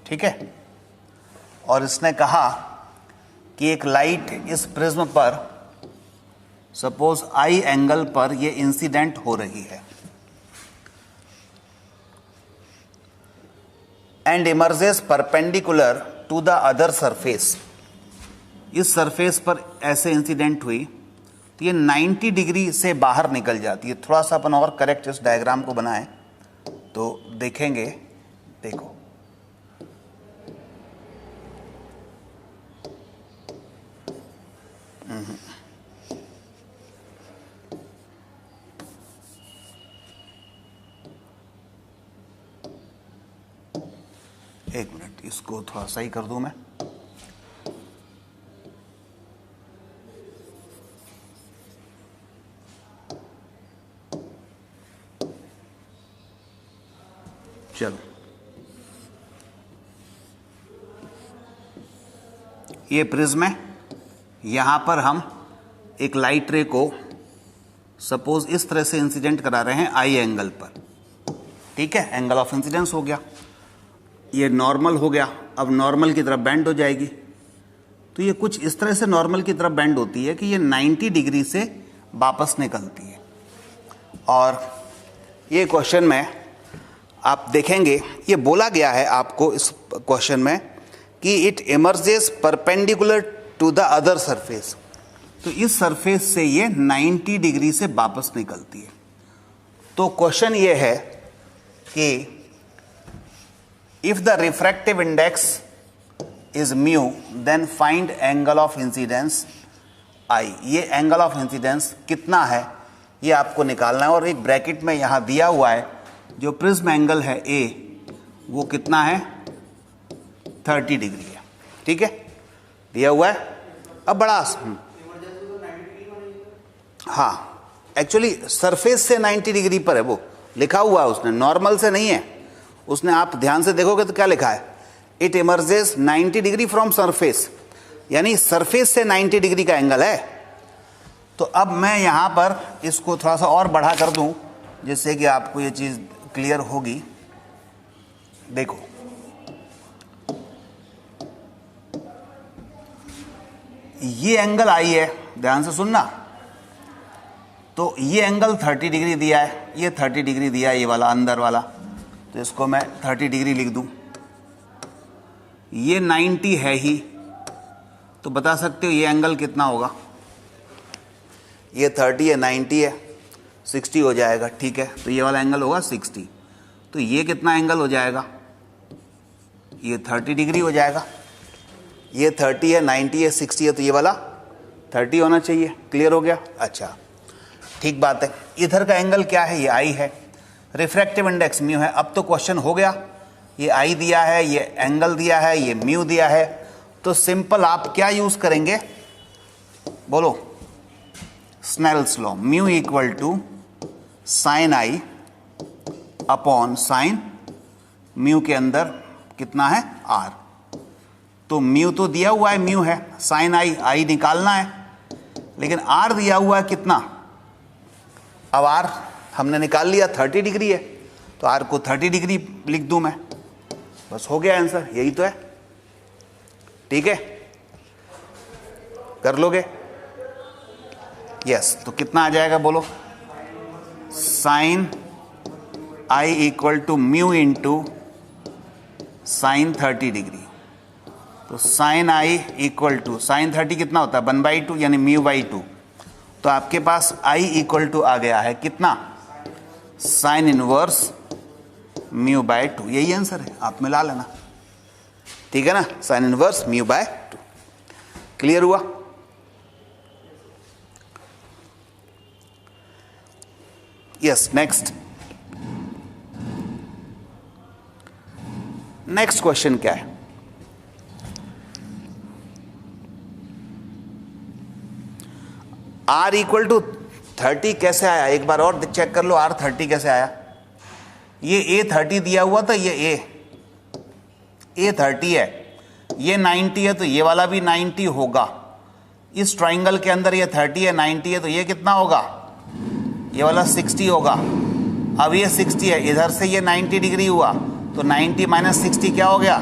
ठीक है। और इसने कहा कि एक लाइट इस प्रिज्म पर सपोज आई एंगल पर ये इंसिडेंट हो रही है and emerges perpendicular to the other surface. इस सरफेस पर ऐसे इंसिडेंट हुई तो ये 90 डिग्री से बाहर निकल जाती है। थोड़ा सा अपन और करेक्ट इस डायग्राम को बनाएं तो देखेंगे। देखो एक मिनट, इसको थोड़ा सही कर दूं मैं। चलो, ये प्रिज्म है, यहां पर हम एक लाइट रे को सपोज इस तरह से इंसिडेंट करा रहे हैं आई एंगल पर, ठीक है। एंगल ऑफ इंसिडेंस हो गया, ये नॉर्मल हो गया, अब नॉर्मल की तरफ बेंड हो जाएगी। तो ये कुछ इस तरह से नॉर्मल की तरफ बेंड होती है कि ये 90 डिग्री से वापस निकलती है। और ये क्वेश्चन में आप देखेंगे, ये बोला गया है आपको इस क्वेश्चन में कि it emerges perpendicular to the other surface. तो इस सरफेस से ये 90 डिग्री से वापस निकलती है। तो क्वेश्चन ये है कि if the refractive index is mu then find angle of incidence I. ये एंगल ऑफ इंसिडेंस कितना है ये आपको निकालना है। और एक ब्रैकेट में यहां दिया हुआ है जो प्रिज्म एंगल है ए, वो कितना है 30 डिग्री है, ठीक है, दिया हुआ है। अब बड़ा हाँ, एक्चुअली सरफेस से 90 डिग्री पर है, वो लिखा हुआ है उसने, नॉर्मल से नहीं है उसने। आप ध्यान से देखोगे तो क्या लिखा है, it emerges 90 degree from surface, यानी सरफेस से 90 डिग्री का एंगल है। तो अब मैं यहां पर इसको थोड़ा सा और बढ़ा कर दूं जिससे कि आपको ये चीज क्लियर होगी। देखो ये एंगल आई है, ध्यान से सुनना। तो ये एंगल 30 डिग्री दिया है, ये 30 डिग्री दिया है, ये वाला अंदर वाला, तो इसको मैं 30 डिग्री लिख दूं। ये 90 है ही, तो बता सकते हो ये एंगल कितना होगा। ये 30 है, 90 है, 60 हो जाएगा, ठीक है। तो ये वाला एंगल होगा 60। तो ये कितना एंगल हो जाएगा, ये 30 डिग्री हो जाएगा। ये 30 है, 90 है, 60 है, तो ये वाला 30 होना चाहिए। क्लियर हो गया? अच्छा, ठीक बात है। इधर का एंगल क्या है, ये आई है, रिफ्रैक्टिव इंडेक्स म्यू है। अब तो क्वेश्चन हो गया, ये आई दिया है, ये एंगल दिया है, ये म्यू दिया है। तो सिंपल आप क्या यूज करेंगे, बोलो, Snell's law. Mu equal to sine i upon sine mu के अंदर कितना है आर। तो म्यू तो दिया हुआ है, म्यू है, साइन आई, आई निकालना है, लेकिन आर दिया हुआ है कितना। अब आर हमने निकाल लिया, 30 डिग्री है, तो आर को 30 डिग्री लिख दूं मैं, बस हो गया आंसर, यही तो है। ठीक है, कर लोगे? यस, तो कितना आ जाएगा बोलो? Sine I equal to mu into sine 30 degree. तो sine I equal to sine 30 कितना होता है? 1/2 यानी म्यू बाई 2। तो आपके पास आई इक्वल टू आ गया है कितना? Sine inverse mu by 2। यही आंसर है, आप मिला लेना, ठीक है ना? Sine inverse mu by 2। Clear हुआ? यस, नेक्स्ट क्वेश्चन क्या है? R इक्वल टू 30 कैसे आया? एक बार और चेक कर लो, R 30 कैसे आया? ये A 30 दिया हुआ था, ये A 30 है, ये 90 है, तो ये वाला भी 90 होगा। इस ट्राइंगल के अंदर ये 30 है, 90 है, तो ये कितना होगा? ये वाला 60 होगा। अब ये 60 है, इधर से ये 90 डिग्री हुआ, तो 90 माइनस 60 क्या हो गया?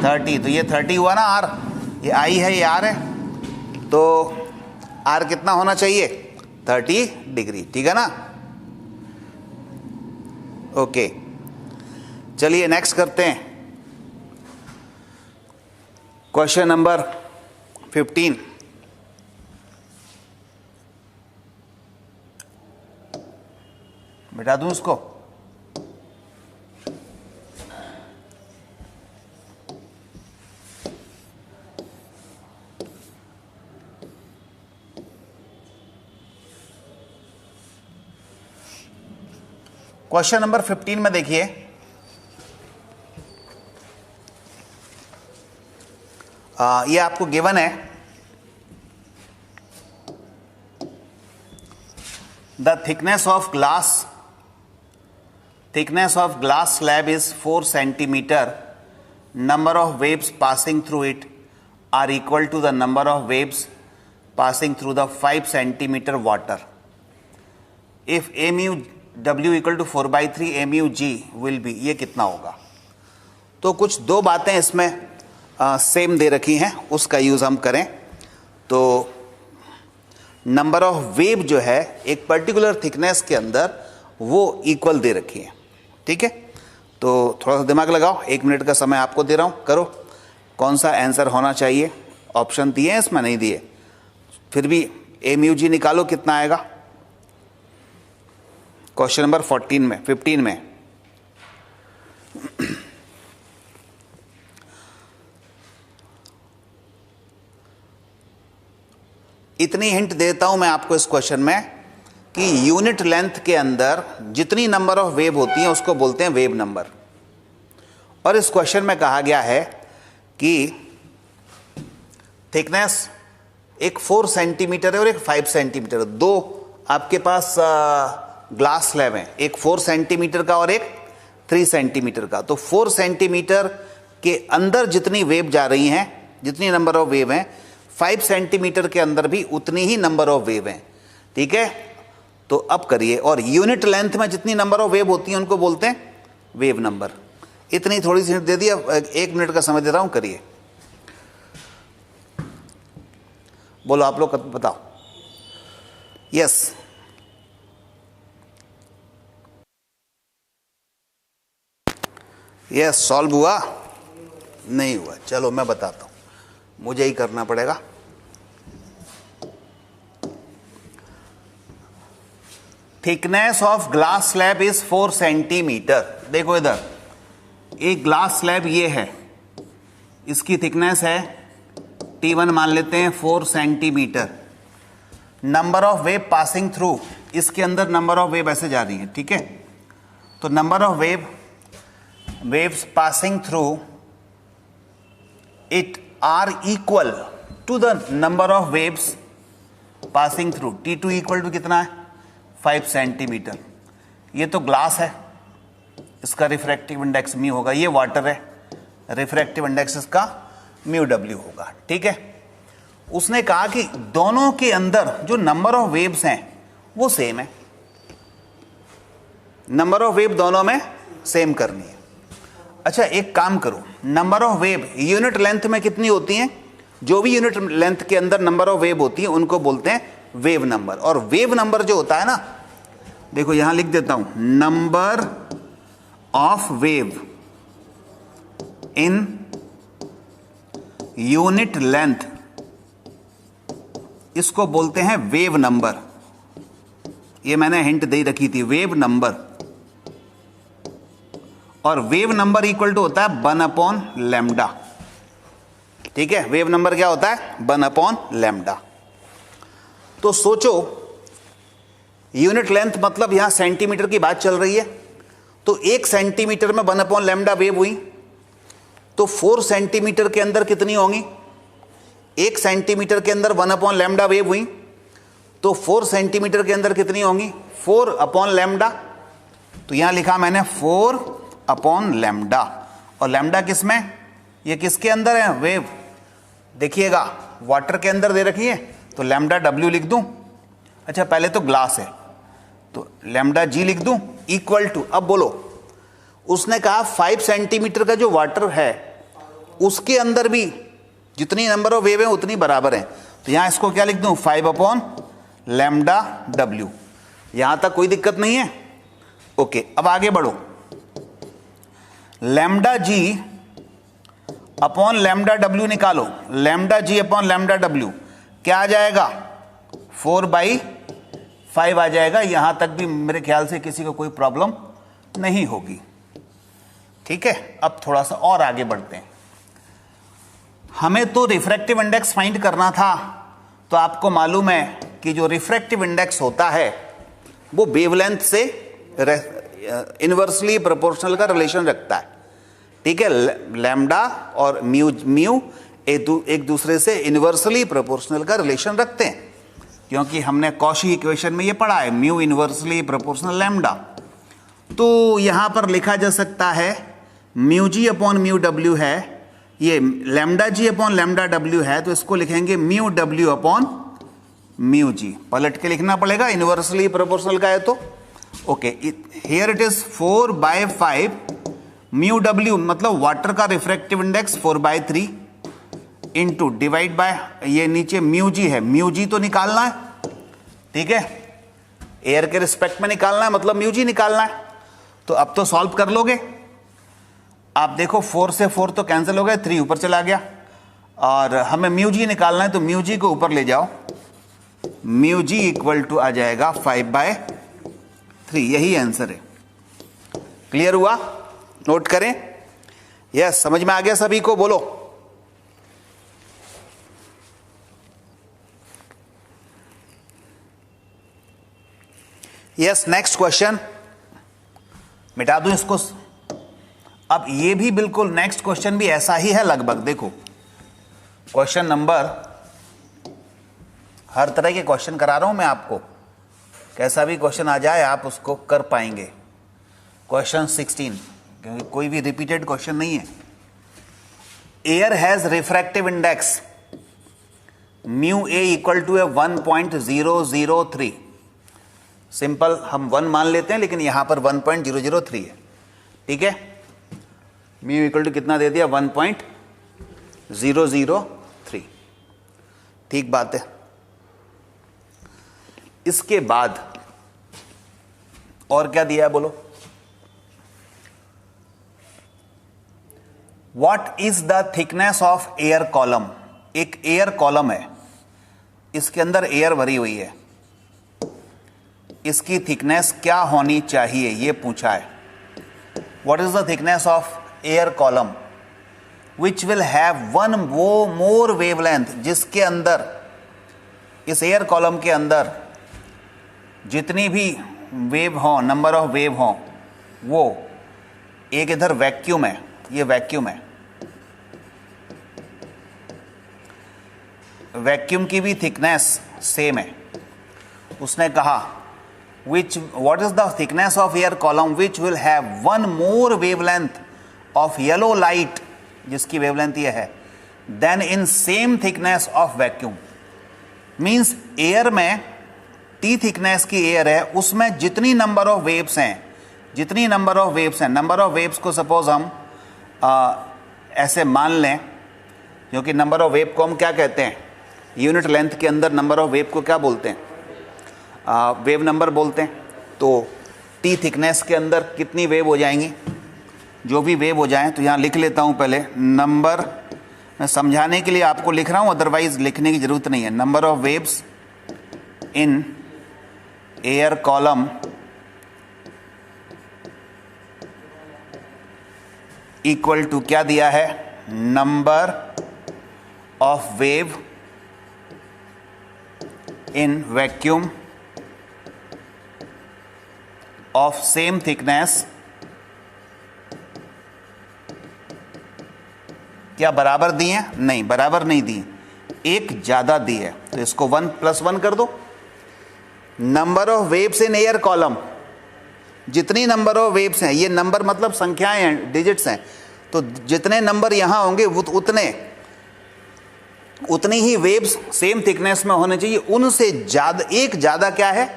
30। तो ये 30 हुआ ना R, ये I है, ये R है, तो R कितना होना चाहिए? 30 डिग्री, ठीक है ना? ओके, चलिए नेक्स्ट करते हैं। Question number 15। बिठा दूं उसको? क्वेश्चन नंबर 15 में देखिए, ये आपको गिवन है, the thickness of glass slab is 4 centimetre, number of waves passing through it are equal to the number of waves passing through the 5 centimetre water. If a mu W equal to 4/3 mu G will be, ये कितना होगा? तो कुछ दो बातें इसमें सेम दे रखी हैं, उसका यूज़ हम करें तो नंबर ऑफ वेव जो है एक पर्टिकुलर थिकनेस के अंदर वो इक्वल दे रखी है, ठीक है? तो थोड़ा सा दिमाग लगाओ, 1 मिनट का समय आपको दे रहा हूँ, करो कौन सा आंसर होना चाहिए। ऑप्शन दिए हैं इसमें, नहीं दिए, फिर भी ए म्यू जी निकालो, कितना आएगा? क्वेश्चन नंबर 15 में इतनी हिंट देता हूं मैं आपको इस क्वेश्चन में कि यूनिट लेंथ के अंदर जितनी नंबर ऑफ वेव होती हैं उसको बोलते हैं वेव नंबर। और इस क्वेश्चन में कहा गया है कि थिकनेस एक 4 सेंटीमीटर है और एक 5 सेंटीमीटर, दो आपके पास ग्लास स्लैब हैं, एक 4 सेंटीमीटर का और एक 3 सेंटीमीटर का। तो 4 सेंटीमीटर के अंदर जितनी वेव जा रही हैं, जितनी नंबर ऑफ वेव हैं, 5 सेंटीमीटर के अंदर भी उतनी ही नंबर ऑफ वेव हैं, ठीक है? तो अब करिए, और यूनिट लेंथ में जितनी नंबर ऑफ वेव होती हैं उनको बोलते हैं वेव नंबर। इतनी थोड़ी सी हिंट दे दी, अब 1 मिनट का समय दे रहा हूं, करिए। बोलो आप लोग बताओ। यस, यस, सॉल्व हुआ? नहीं हुआ? चलो मैं बताता हूं, मुझे ही करना पड़ेगा। Thickness of glass slab is 4 centimetre. देखो इधर एक ग्लास स्लैब ये है, इसकी थिकनेस है T1 मान लेते हैं 4 centimetre. Number of wave passing through, इसके अंदर नंबर ऑफ वेव ऐसे जा रही है, ठीक है? तो number of waves passing through it are equal to the number of waves passing through T2 equal to कितना है? 5 सेंटीमीटर। ये तो ग्लास है, इसका रिफ्रैक्टिव इंडेक्स म्यू होगा, ये वाटर है, रिफ्रैक्टिव इंडेक्स इसका म्यू डब्ल्यू होगा, ठीक है? उसने कहा कि दोनों के अंदर जो नंबर ऑफ वेव्स हैं वो सेम है, नंबर ऑफ वेव दोनों में सेम करनी है। अच्छा एक काम करो, number of wave unit length में कितनी होती हैं? जो भी यूनिट लेंथ के अंदर नंबर ऑफ वेव होती है उनको बोलते हैं वेव नंबर। और वेव नंबर जो होता है ना, देखो यहां लिख देता हूं, number of wave in unit length, इसको बोलते हैं वेव नंबर। ये मैंने हिंट दे रखी थी, वेव नंबर। और वेव नंबर इक्वल टू होता है 1/λ। ठीक है, वेव नंबर क्या होता है? 1/λ। तो सोचो, यूनिट लेंथ मतलब यहां सेंटीमीटर की बात चल रही है, तो 1 सेंटीमीटर में 1/λ वेव हुई, तो 4 सेंटीमीटर के अंदर कितनी होंगी? 1 सेंटीमीटर के अंदर 1/λ वेव हुई, तो 4 सेंटीमीटर के अंदर कितनी होंगी? 4/λ। तो यहां लिखा मैंने 4/λ। और लैम्डा किस में? ये किसके अंदर है? वेव। देखिएगा, वाटर के अंदर दे रखी है, तो λW लिख दूं। अच्छा, पहले तो ग्लास है, तो λg लिख दूं इक्वल टू, अब बोलो, उसने कहा 5 सेंटीमीटर का जो वाटर है उसके अंदर भी जितनी नंबर ऑफ वेव है उतनी बराबर है, तो यहां इसको क्या लिख दूं? 5/λW। यहां तक कोई दिक्कत नहीं है? ओके, अब आगे बढ़ो। λg/λW निकालो। λg/λW क्या आ जाएगा? 4/5 आ जाएगा। यहां तक भी मेरे ख्याल से किसी को कोई प्रॉब्लम नहीं होगी। ठीक है, अब थोड़ा सा और आगे बढ़ते हैं। हमें तो रिफ्रैक्टिव इंडेक्स फाइंड करना था, तो आपको मालूम है कि जो रिफ्रैक्टिव इंडेक्स होता है वो वेवलेंथ से इनवर्सली प्रोपोर्शनल का रिलेशन रखता है। ठीक है, लैम्डा और म्यू एक दूसरे से इनवर्सली प्रोपोर्शनल का रिलेशन रखते हैं, क्योंकि हमने कॉशी इक्वेशन में ये पढ़ा है, म्यू इनवर्सली प्रोपोर्शनल लैम्डा। तो यहां पर लिखा जा सकता है μg/μw है, ये λg/λw है, तो इसको लिखेंगे μw/μg। पलट के लिखना पड़ेगा, इनवर्सली प्रोपोर्शनल का है तो। Okay, here it is 4/5 μw, मतलब वाटर का refractive index 4/3 into divide by, ये नीचे μg है, μg तो निकालना है। ठीक है, एयर के रिस्पेक्ट में निकालना है, मतलब μg निकालना है। तो अब तो सॉल्व कर लोगे आप। देखो 4 से 4 तो कैंसिल हो गए, 3 ऊपर चला गया, और हमें μg निकालना है, तो μg को ऊपर ले जाओ। μg इक्वल टू आ जाएगा 5/3। यही आंसर है। क्लियर हुआ? नोट करें। यस, समझ में आ गया सभी को? बोलो। Yes, next question. मिटा दूं इसको। अब ये भी बिल्कुल नेक्स्ट क्वेश्चन भी ऐसा ही है लगभग। देखो, क्वेश्चन नंबर, हर तरह के क्वेश्चन करा रहा हूं मैं आपको, कैसा भी क्वेश्चन आ जाए आप उसको कर पाएंगे। क्वेश्चन 16, क्योंकि कोई भी रिपीटेड क्वेश्चन नहीं है। Air has refractive index μA equal to 1.003। Simple, हम 1 मान लेते हैं, लेकिन यहां पर 1.003 है। ठीक है, म्यू इक्वल टू कितना दे दिया? 1.003। ठीक बात है। इसके बाद और क्या दिया है बोलो? What is the thickness of air column? एक एयर कॉलम है, इसके अंदर एयर भरी हुई है, इसकी थिकनेस क्या होनी चाहिए, यह पूछा है। What is the thickness of air column which will have one more wavelength, जिसके अंदर, इस एयर कॉलम के अंदर जितनी भी वेव हो, नंबर ऑफ वेव हो, वो एक इधर वैक्यूम है, ये वैक्यूम है, वैक्यूम की भी थिकनेस सेम है। उसने कहा what is the thickness of air column which will have one more wavelength of yellow light, जिसकी वेवलेंथ ये है, then in same thickness of vacuum। Means air में T थिकनेस की एयर है, उसमें जितनी नंबर ऑफ वेव्स हैं, जितनी नंबर ऑफ वेव्स हैं, नंबर ऑफ वेव्स को सपोज हम ऐसे मान लें, क्योंकि नंबर ऑफ वेव को हम क्या कहते हैं, यूनिट लेंथ के अंदर नंबर ऑफ वेव को क्या बोलते हैं? वेव नंबर बोलते हैं। तो टी थिकनेस के अंदर कितनी वेव हो जाएंगी? जो भी वेव हो जाएं, तो यहाँ लिख लेता हूँ पहले नंबर, मैं समझाने के लिए आपको लिख रहा हूँ, अदरवाइज लिखने की जरूरत नहीं है। Number of waves in air column equal to क्या दिया है? Number of wave in vacuum of same thickness. क्या बराबर दी है? नहीं, बराबर नहीं दी, एक ज्यादा दी है, तो इसको 1 + 1 कर दो। Number of waves in air column, जितनी नंबर ऑफ वेव्स हैं, ये नंबर मतलब संख्याएं हैं, डिजिट्स हैं, तो जितने नंबर यहां होंगे उतनी ही वेव्स सेम थिकनेस में होने चाहिए, उनसे ज्यादा, एक ज्यादा क्या है?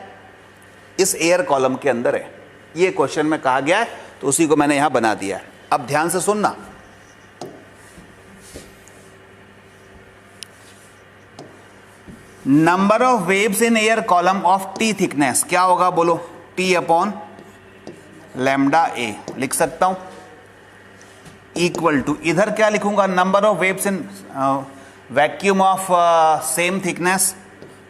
इस एयर कॉलम के अंदर है। ये क्वेश्चन में कहा गया है, तो उसी को मैंने यहां बना दिया है। अब ध्यान से सुनना, number of waves in air column of T thickness क्या होगा? बोलो, T/λA लिख सकता हूं, इक्वल टू, इधर क्या लिखूंगा? Number of waves in vacuum of same thickness,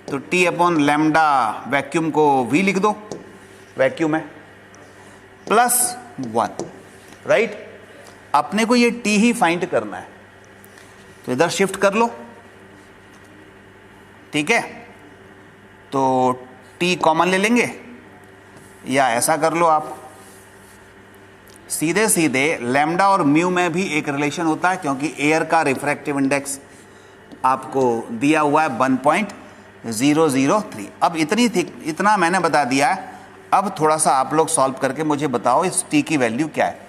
तो T/λ वैक्यूम को V लिख दो, वैक्यूम है, +1, राइट? अपने को ये T ही फाइंड करना है, तो इधर शिफ्ट कर लो, ठीक है? तो T कॉमन ले लेंगे, या ऐसा कर लो आप, सीधे सीधे लैम्डा और म्यू में भी एक रिलेशन होता है, क्योंकि एयर का रिफ्रैक्टिव इंडेक्स आपको दिया हुआ है 1.003। अब इतना मैंने बता दिया है। अब थोड़ा सा आप लोग सॉल्व करके मुझे बताओ इस T की वैल्यू क्या है।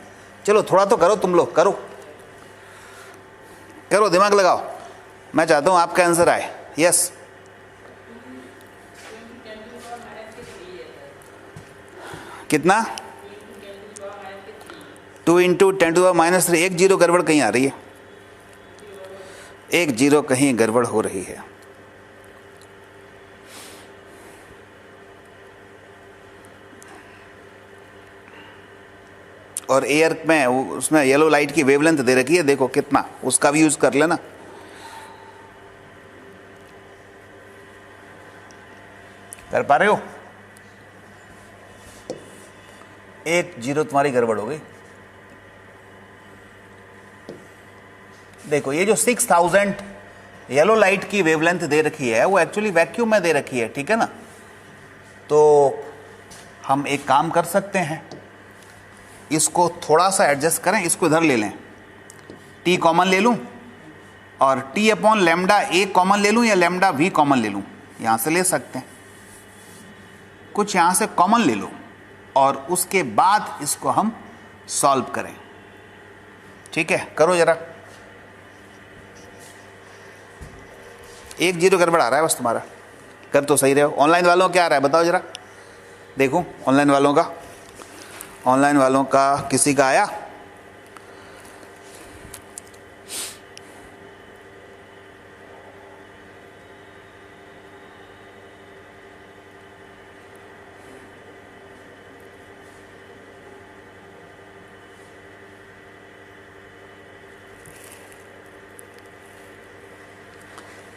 चलो थोड़ा तो करो, तुम लोग करो, दिमाग लगाओ, मैं चाहता हूं आपका आंसर आए। यस, कितना? 2 × 10⁻³ 1 0 गड़बड़ कहीं आ रही है, 1 0 कहीं गड़बड़ हो रही है। और एयर में उसमें येलो लाइट की वेवलेंथ दे रखी है, देखो कितना, उसका भी यूज कर लेना। कर पा रहे हो? 1 0 तुम्हारी गड़बड़ हो गई। देखो ये जो 6000 येलो लाइट की वेवलेंथ दे रखी है, वो एक्चुअली वैक्यूम में दे रखी है, ठीक है ना? तो हम एक काम कर सकते हैं, इसको थोड़ा सा एडजस्ट करें, इसको इधर ले लें, T कॉमन ले लूं, और T/λA कॉमन ले लूं या λV कॉमन ले लूं? यहां से ले सकते हैं, कुछ यहां से कॉमन ले लो, और उसके बाद इसको हम सॉल्व करें, ठीक है? करो जरा। 1 0 गड़बड़ आ रहा है बस तुम्हारा, कर तो सही रहे हो। ऑनलाइन वालों क्या आ रहा है बताओ जरा, देखो ऑनलाइन वालों का किसी का आया?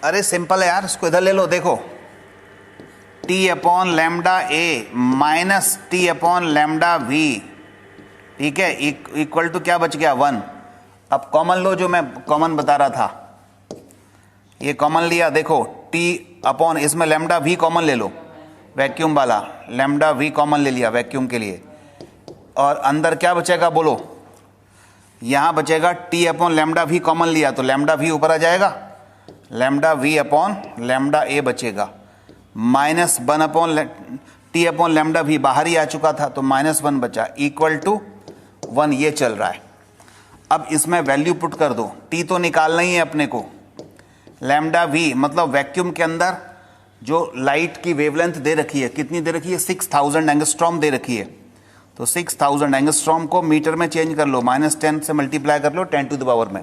अरे सिंपल है यार, इसको इधर ले लो, देखो T/λA माइनस T/λV, ठीक है, इक्वल टू क्या बच गया? 1। अब कॉमन लो, जो मैं कॉमन बता रहा था, ये कॉमन लिया, देखो T/ इसमें λV कॉमन ले लो, वैक्यूम वाला λV कॉमन ले लिया वैक्यूम के लिए, और अंदर क्या बचेगा बोलो? यहां बचेगा T/λV कॉमन लिया तो λV ऊपर आ जाएगा, λV/λA बचेगा, -1 T/λV बाहर ही आ चुका था तो -1 बचा, इक्वल टू 1 ये चल रहा है। अब इसमें वैल्यू पुट कर दो, T तो निकालना ही है अपने को, λV मतलब वैक्यूम के अंदर जो लाइट की वेवलेंथ दे रखी है, कितनी दे रखी है? 6000 एंगस्ट्रॉम दे रखी है, तो 6000 एंगस्ट्रॉम को मीटर में चेंज कर लो, -10 से मल्टीप्लाई कर लो 10⁻⁻,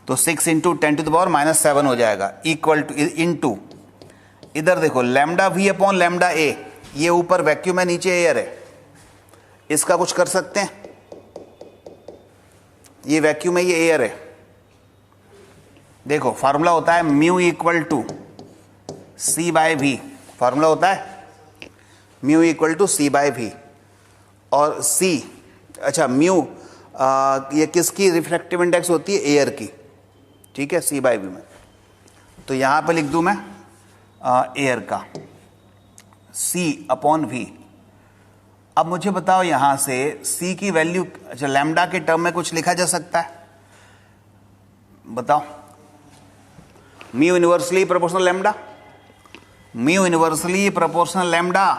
तो 6 इंटू 10⁻⁻7 हो जाएगा, इक्वल टू इंटू, इधर देखो लैम्डा वी अपॉन लैम्डा ए, ये ऊपर वैक्यूम है नीचे एयर है, इसका कुछ कर सकते हैं, ये वैक्यूम है ये एयर है। देखो फार्मूला होता है mu equal to c by v, formula होता है mu equal to c by v, और सी, अच्छा म्यू ये किसकी रिफ्रैक्टिव इंडेक्स होती है, एयर की, ठीक है, सी बाय वी में, तो यहां पर लिख दूं मैं एयर का सी अपॉन वी। अब मुझे बताओ यहां से सी की वैल्यू, अच्छा लैम्डा के टर्म में कुछ लिखा जा सकता है, बताओ, mu inversely proportional lambda, mu inversely proportional lambda,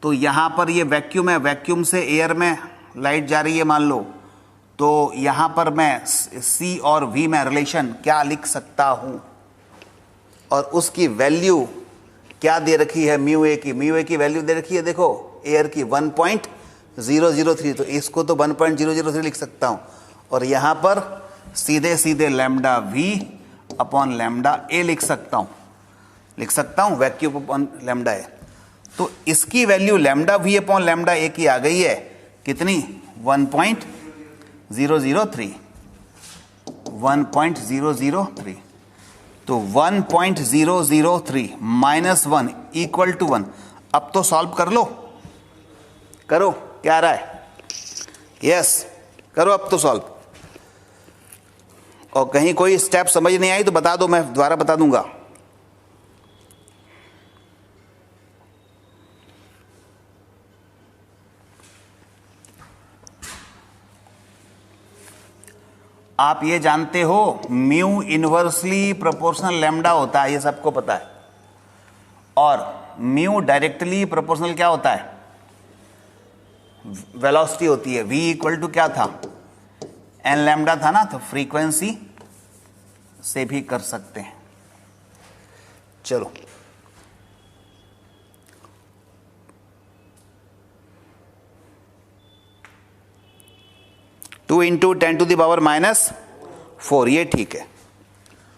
तो यहां पर ये वैक्यूम है, वैक्यूम से एयर में लाइट जा रही है मान लो, तो यहां पर मैं सी और वी में रिलेशन क्या लिख सकता हूं, और उसकी वैल्यू क्या दे रखी है, म्यू ए की, म्यू ए की वैल्यू दे रखी है देखो एयर की 1.003, तो इसको तो 1.003 लिख सकता हूं, और यहां पर सीधे सीधे lambda V upon lambda A लिख सकता हूं, वैक्यूम अपॉन लैम्डा ए, तो इसकी value lambda V upon lambda A की आ गई है कितनी, 1.003, 1.003, तो 1.003 माइनस 1 इक्वल टू 1। अब तो सॉल्व कर लो, करो, क्या आ रहा है, यस करो अब तो सॉल्व, और कहीं कोई स्टेप समझ नहीं आई तो बता दो, मैं दोबारा बता दूंगा। आप ये जानते हो म्यू इनवर्सली प्रोपोर्शनल लैम्डा होता है, ये सबको पता है, और म्यू डायरेक्टली प्रोपोर्शनल क्या होता है, वेलोसिटी होती है, v इक्वल टू क्या था, एन लैम्डा था ना, तो फ्रीक्वेंसी से भी कर सकते हैं। चलो टू इंटू 10⁻⁻4, ये ठीक है,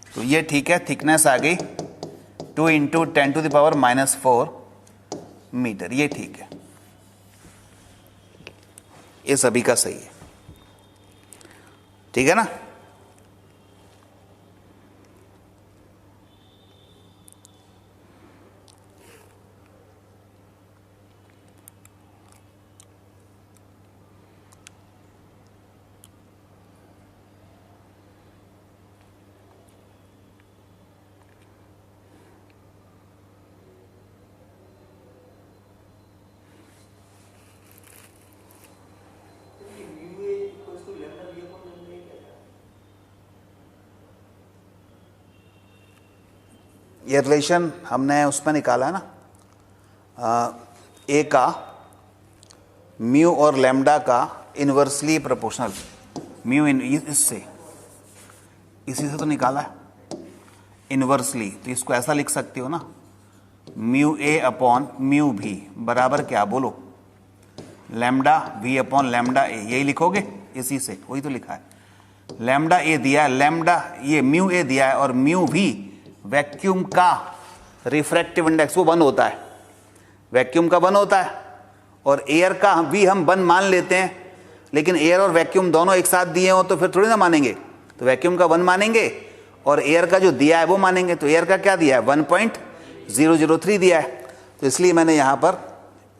तो ये ठीक है, थिकनेस आ गई 2 इंटू 10⁻⁻4 मीटर, ये ठीक है, ये सभी का सही है, ठीक है ना। ये रिलेशन हमने उसमें निकाला है ना, ए का म्यू और लैम्डा का इनवर्सली प्रोपोर्शनल, म्यू इससे, इसी से तो निकाला है इनवर्सली, तो इसको ऐसा लिख सकते हो ना, म्यू ए अपॉन म्यू भी बराबर क्या, बोलो, लैम्डा वी अपॉन लैम्डा ए, यही लिखोगे, इसी से, वही तो लिखा है, लैम्डा ए दिया है, लैम्डा ये म्यू ए दिया है, और म्यू भी वैक्यूम का रिफ्रैक्टिव इंडेक्स वो 1 होता है, वैक्यूम का 1 होता है, और एयर का भी हम 1 मान लेते हैं, लेकिन एयर और वैक्यूम दोनों एक साथ दिए हो तो फिर थोड़ी ना मानेंगे, तो वैक्यूम का 1 मानेंगे और एयर का जो दिया है वो मानेंगे, तो एयर का क्या दिया है, 1.003 दिया है, तो इसलिए मैंने यहाँ पर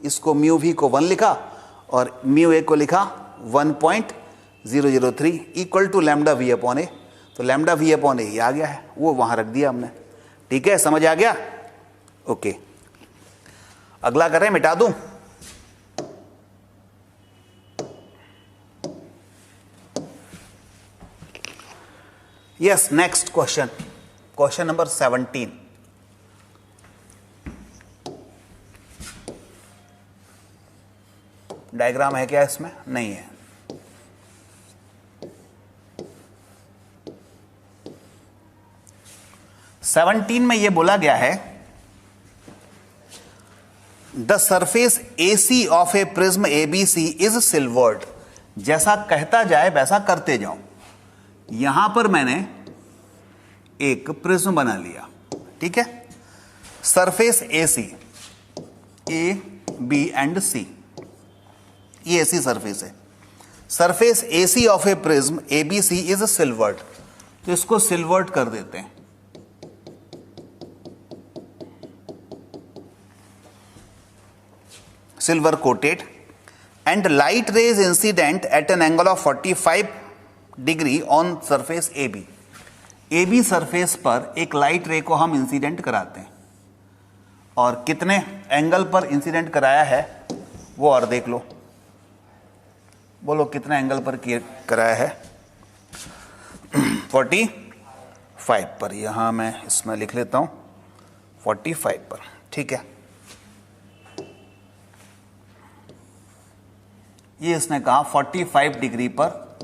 इसको म्यू वी को 1 लिखा और म्यू ए को लिखा 1.003 equal to lambda V upon A, तो लैम्डा वी अपॉन ए आ गया है, वो वहां रख दिया हमने, ठीक है, समझ आ गया, ओके। अगला करें, मिटा दूं, yes, next question, question number 17। Diagram है क्या इसमें, नहीं है, सेवनटीन में यह बोला गया है the surface AC of a prism ABC is silvered, जैसा कहता जाए वैसा करते जाओ, यहां पर मैंने एक प्रिज्म बना लिया, ठीक है। Surface AC, A, B and C, ये ऐसी सरफेस है। Surface AC of a prism ABC is silvered, तो इसको सिल्वर्ड कर देते हैं। Silver coated and light rays incident at an angle of 45 degree on surface AB। AB surface पर एक लाइट रे को हम इंसिडेंट कराते हैं, और कितने एंगल पर इंसिडेंट कराया है वो और देख लो। बोलो कितने एंगल पर कराया है? 45 पर। यहां मैं इसमें लिख लेता हूं 45 पर, ठीक है। ये इसने कहा 45 डिग्री पर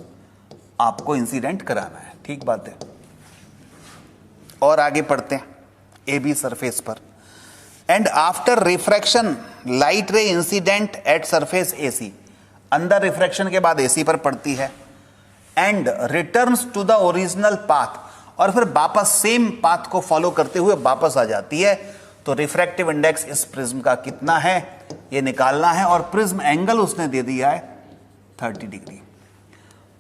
आपको इंसिडेंट कराना है, ठीक बात है। और आगे पढ़ते हैं। AB सरफेस पर and after refraction light ray incident at surface AC, अंदर रिफ्रैक्शन के बाद AC पर पड़ती है, and returns to the original path, और फिर वापस सेम पाथ को फॉलो करते हुए वापस आ जाती है। तो रिफ्रैक्टिव इंडेक्स इस प्रिज्म का कितना है ये निकालना है, और प्रिज्म एंगल उसने दे दिया है 30 डिग्री।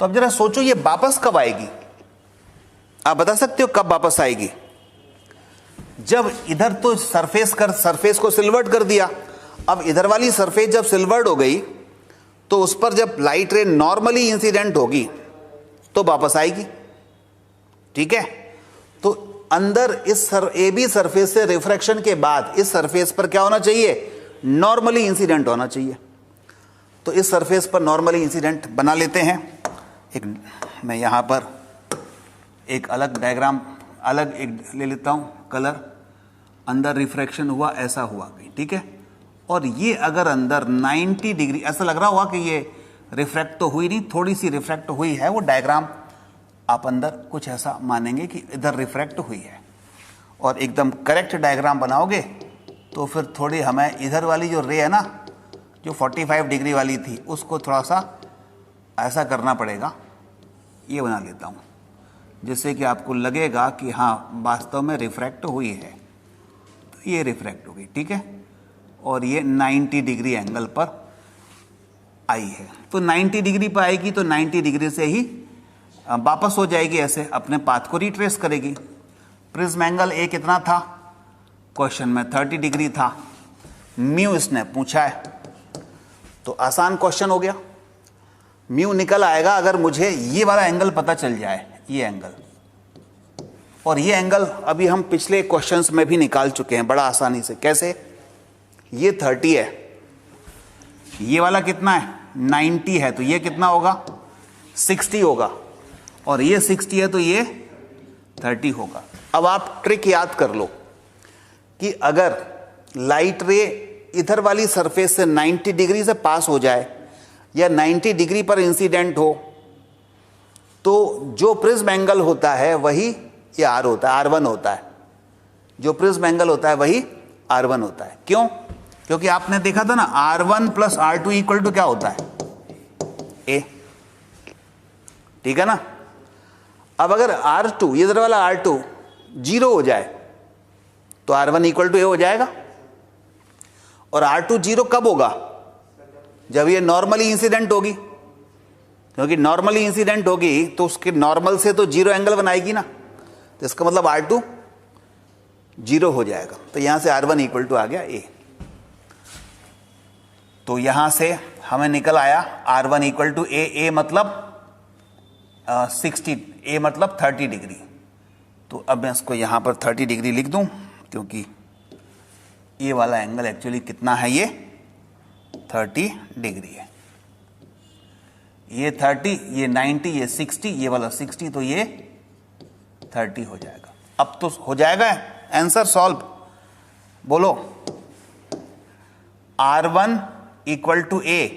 तो अब जरा सोचो ये वापस कब आएगी? आप बता सकते हो कब वापस आएगी? जब इधर तो सरफेस को सिल्वर्ड कर दिया, अब इधर वाली सरफेस जब सिल्वर्ड हो गई तो उस पर जब लाइट रे नॉर्मली इंसिडेंट होगी तो वापस आएगी, ठीक है। तो अंदर इस AB सरफेस से रिफ्रैक्शन के बाद इस सरफेस पर क्या होना चाहिए? नॉर्मली इंसिडेंट होना चाहिए। तो इस सरफेस पर नॉर्मली इंसिडेंट बना लेते हैं। एक मैं यहां पर एक अलग डायग्राम अलग एक ले लेता हूं, कलर। अंदर रिफ्रैक्शन हुआ, ऐसा हुआ, ठीक है। और ये अगर अंदर 90 डिग्री, ऐसा लग रहा होगा कि ये रिफ्रैक्ट तो हुई नहीं, थोड़ी सी रिफ्रैक्ट हुई है, वो डायग्राम आप अंदर कुछ ऐसा मानेंगे कि इधर रिफ्रैक्ट हुई है, और एकदम करेक्ट डायग्राम बनाओगे तो फिर थोड़ी हमें इधर वाली जो रे है ना, जो 45 डिग्री वाली थी, उसको थोड़ा सा ऐसा करना पड़ेगा। ये बना लेता हूँ जिससे कि आपको लगेगा कि हाँ वास्तव में रिफ्रैक्ट हुई है। तो ये रिफ्रैक्ट होगी, ठीक है, और ये 90 डिग्री एंगल पर आई है। तो 90 डिग्री पर आएगी तो 90 डिग्री से ही वापस हो जाएगी, ऐसे अपने पाथ को रिट्रेस करेगी। प्रिज्म एंगल A कितना था? क्वेश्चन में 30 डिग्री था। म्यू इसने पूछा है, तो आसान क्वेश्चन हो गया। म्यू निकल आएगा अगर मुझे ये वाला एंगल पता चल जाए, ये एंगल, और ये एंगल अभी हम पिछले क्वेश्चंस में भी निकाल चुके हैं बड़ा आसानी से। कैसे? ये 30 है, ये वाला कितना है? 90 है, तो ये कितना होगा? 60 होगा, और ये 60 है तो ये 30 होगा। अब आप ट्रिक याद कर लो कि अगर लाइट रे इधर वाली सरफेस से 90 डिग्री से पास हो जाए या 90 डिग्री पर इंसिडेंट हो, तो जो प्रिज्म एंगल होता है वही ये R होता है, R1 होता है। जो प्रिज्म एंगल होता है वही R1 होता है। क्यों? क्योंकि आपने देखा था ना, R1 plus R2 equal to क्या होता है? A, ठीक है ना। अब अगर R2, इधर वाला R2 0 हो जाए तो R1 इक्वल टू A हो जाएगा। और R2 0 कब होगा? जब ये नॉर्मली इंसिडेंट होगी, क्योंकि नॉर्मली इंसिडेंट होगी तो उसके नॉर्मल से तो 0 एंगल बनाएगी ना, तो इसका मतलब R2 0 हो जाएगा। तो यहां से R1 इक्वल टू आ गया A। तो यहां से हमें निकल आया R1 equal to A। A मतलब 60, A मतलब 30 डिग्री। तो अब मैं इसको यहां पर 30 डिग्री लिख दूं, क्योंकि ये वाला एंगल एक्चुअली कितना है? ये 30 डिग्री है। ये 30, ये 90, ये 60, ये वाला 60, तो ये 30 हो जाएगा। अब तो हो जाएगा आंसर सॉल्व। बोलो R1 इक्वल टू A,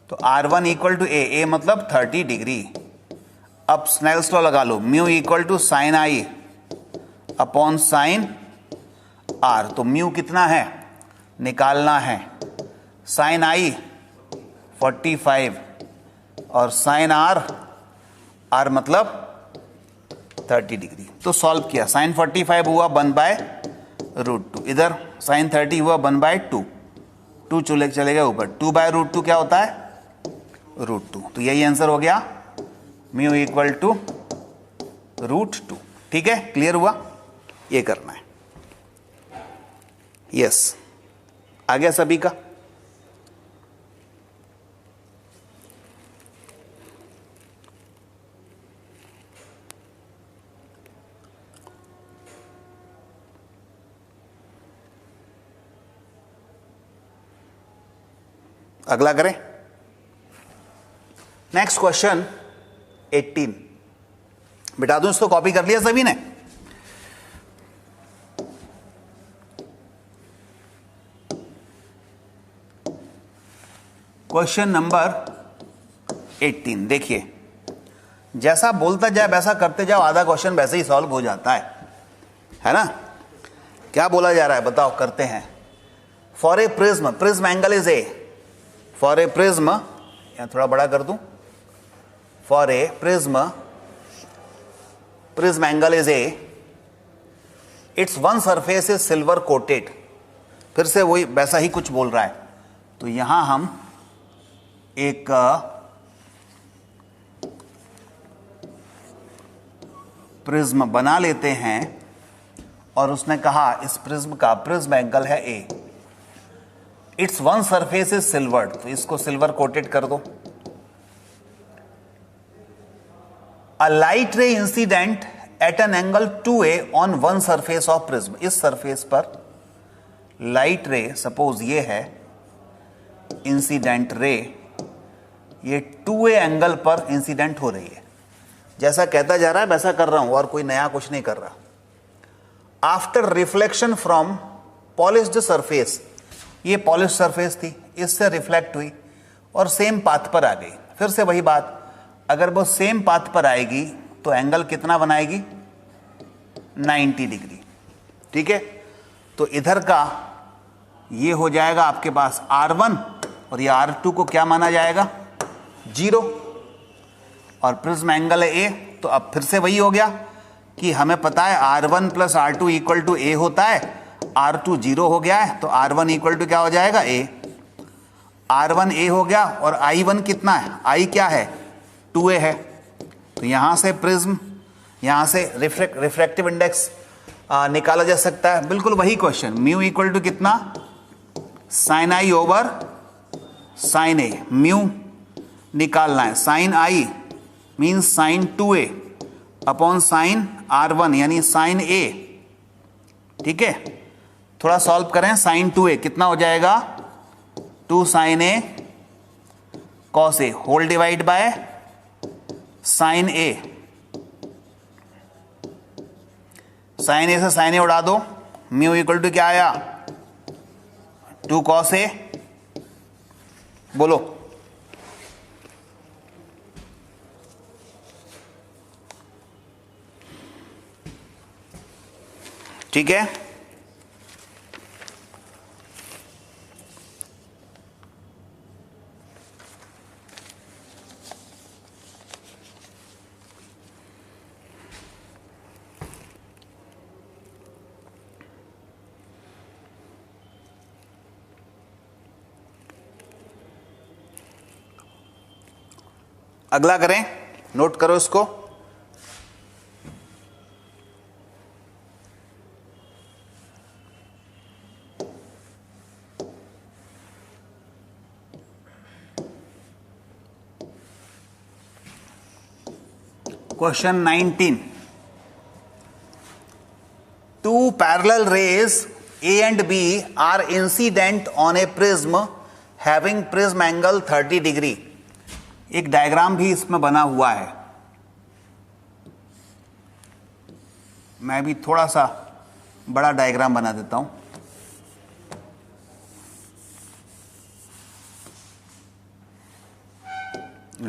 तो R1 इक्वल टू A मतलब 30 डिग्री। अब स्नेल्स लॉ लगा लो, mu equal to sine I upon sine R। तो म्यू कितना है निकालना है? साइन I 45 और साइन R मतलब 30 डिग्री। तो सॉल्व किया, साइन 45 हुआ 1/√2, इधर साइन 30 हुआ 1/2, 2 चले गए ऊपर, 2/√2 क्या होता है? √2। तो यही आंसर हो गया, म्यू इक्वल टू √2। ठीक है, क्लियर हुआ? ये करना है। यस, आ गया सभी का? अगला करें। Next question 18। बिटा दूं इसको, कॉपी कर लिया सभी ने? क्वेश्चन नंबर 18 देखिए, जैसा बोलता जाए वैसा करते जाओ, आधा क्वेश्चन वैसे ही सॉल्व हो जाता है ना? क्या बोला जा रहा है बताओ, करते हैं। For a prism, prism angle is a, for a prism, यहां थोड़ा बड़ा कर दूं, for a prism, prism angle is a, its one surface is silver coated. फिर से वही वैसा ही कुछ बोल रहा है। तो यहां हम एक प्रिज्म बना लेते हैं और उसने कहा इस प्रिज्म का प्रिज्म एंगल है A, its one surface is silvered, तो इसको सिल्वर कोटेड कर दो। A light ray incident at an angle 2a on one surface of prism, इस सरफेस पर लाइट रे, सपोज ये है इंसिडेंट रे, ये 2a एंगल पर इंसिडेंट हो रही है। जैसा कहता जा रहा है वैसा कर रहा हूं, और कोई नया कुछ नहीं कर रहा। After reflection from polished surface, ये पॉलिश सरफेस थी, इससे रिफ्लेक्ट हुई और सेम पाथ पर आ गई। फिर से वही बात, अगर वो सेम पाथ पर आएगी तो एंगल कितना बनाएगी? 90 डिग्री। ठीक है, तो इधर का ये हो जाएगा आपके पास R1 और ये R2 को क्या माना जाएगा? 0। और प्रिज्म एंगल है A, तो अब फिर से वही हो गया कि हमें पता है R1 + R2 equal to A होता है, R2 0 हो गया है, तो R1 इक्वल टू क्या हो जाएगा? A। R1 A हो गया, और I1 कितना है? I क्या है? 2A है। तो यहां से प्रिज्म, यहां से रिफ्रैक्टिव इंडेक्स निकाला जा सकता है। बिल्कुल वही क्वेश्चन, म्यू इक्वल टू कितना? Sine I over sine A। म्यू निकालना है, sine I means sine 2A upon sine R1 यानी साइन A। ठीक है, थोड़ा सॉल्व करें। साइन 2A कितना हो जाएगा? 2 sine A cos A whole divide by sine A। Sine A से साइन A उड़ा दो, म्यू इक्वल टू क्या आया? 2 कॉस A। बोलो, ठीक है। अगला करें, नोट करो इसको। Question 19, two parallel rays A and B are incident on a prism having prism angle 30 degree. एक डायग्राम भी इसमें बना हुआ है, मैं भी थोड़ा सा बड़ा डायग्राम बना देता हूं।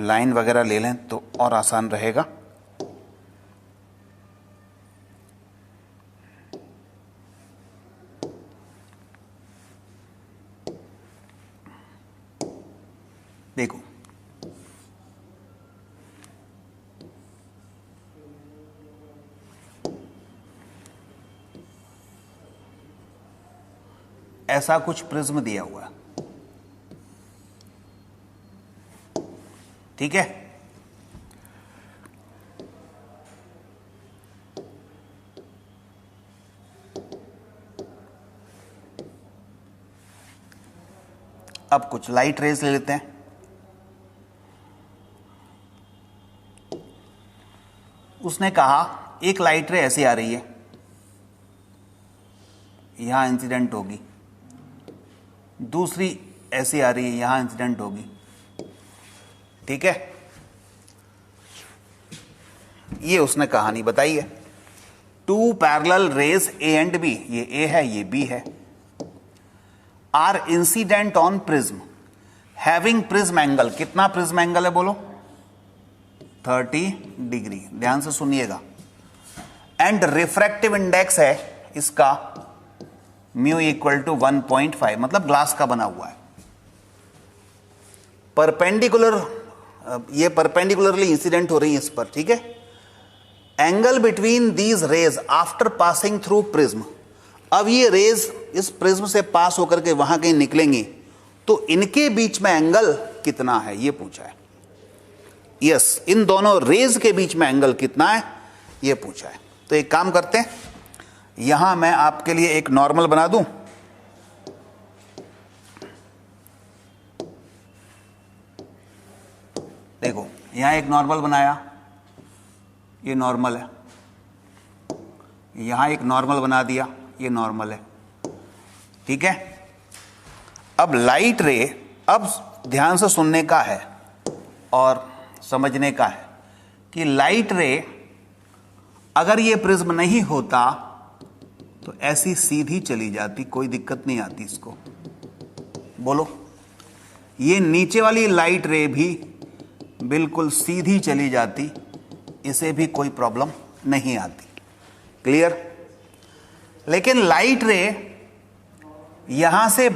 लाइन वगैरह ले लें तो और आसान रहेगा। देखो, ऐसा कुछ प्रिज्म दिया हुआ है, ठीक है। अब कुछ लाइट रेज ले लेते हैं। उसने कहा एक लाइट रे ऐसी आ रही है, यहां इंसिडेंट होगी, दूसरी ऐसी आ रही है, यहां इंसिडेंट होगी, ठीक है। ये उसने कहानी बताई है। Two parallel rays A and B, ये ए है ये बी है, are incident on prism having prism angle, कितना प्रिज्म एंगल है बोलो, 30 डिग्री, ध्यान से सुनिएगा। एंड रिफ्रैक्टिव इंडेक्स है इसका म्यू इक्वल टू 1.5, मतलब ग्लास का बना हुआ है। परपेंडिकुलर, ये परपेंडिकुलरली इंसिडेंट हो रही है इस पर, ठीक है। Angle between these raise after passing through prism, अब ये रेज इस प्रिज्म से पास होकर के वहां कहीं निकलेंगी, तो इनके बीच में एंगल कितना है ये पूछा है। यस, इन दोनों रेज के बीच में एंगल कितना है ये पूछा है। तो एक काम करते हैं, यहां मैं आपके लिए एक नॉर्मल बना दूं, देखो यहां एक नॉर्मल बनाया, ये नॉर्मल है, यहां एक नॉर्मल बना दिया, ये नॉर्मल है, ठीक है। अब लाइट रे, अब ध्यान से सुनने का है और समझने का है कि लाइट रे अगर ये प्रिज्म नहीं होता तो ऐसी सीधी चली जाती, कोई दिक्कत नहीं आती इसको, बोलो। ये नीचे वाली लाइट रे भी बिल्कुल सीधी चली जाती, इसे भी कोई प्रॉब्लम नहीं आती, क्लियर। लेकिन लाइट रे यहां से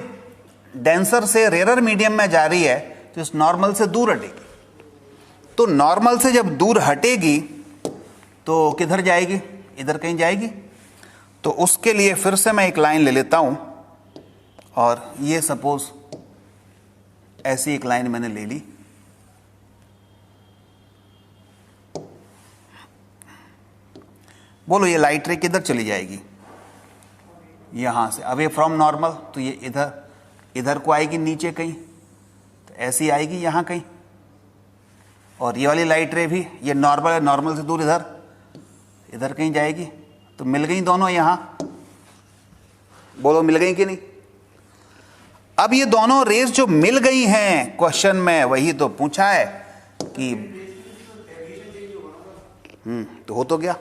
डेंसर से रेयर मीडियम में जा रही है तो इस नॉर्मल से दूर हटेगी, तो नॉर्मल से जब दूर हटेगी तो किधर जाएगी, इधर कहीं जाएगी। तो उसके लिए फिर से मैं एक लाइन ले लेता हूं, और ये सपोज ऐसी एक लाइन मैंने ले ली, बोलो ये लाइट रे किधर चली जाएगी, यहां से अवे फ्रॉम नॉर्मल, तो ये इधर को आएगी नीचे कहीं, तो ऐसी आएगी यहां कहीं। और ये वाली लाइट रे भी, ये नॉर्मल है, नॉर्मल से दूर इधर कहीं जाएगी, तो मिल गई दोनों यहां, बोलो मिल गई कि नहीं। अब ये दोनों रेस जो मिल गई हैं, क्वेश्चन में वही तो पूछा है कि तो हो तो गया,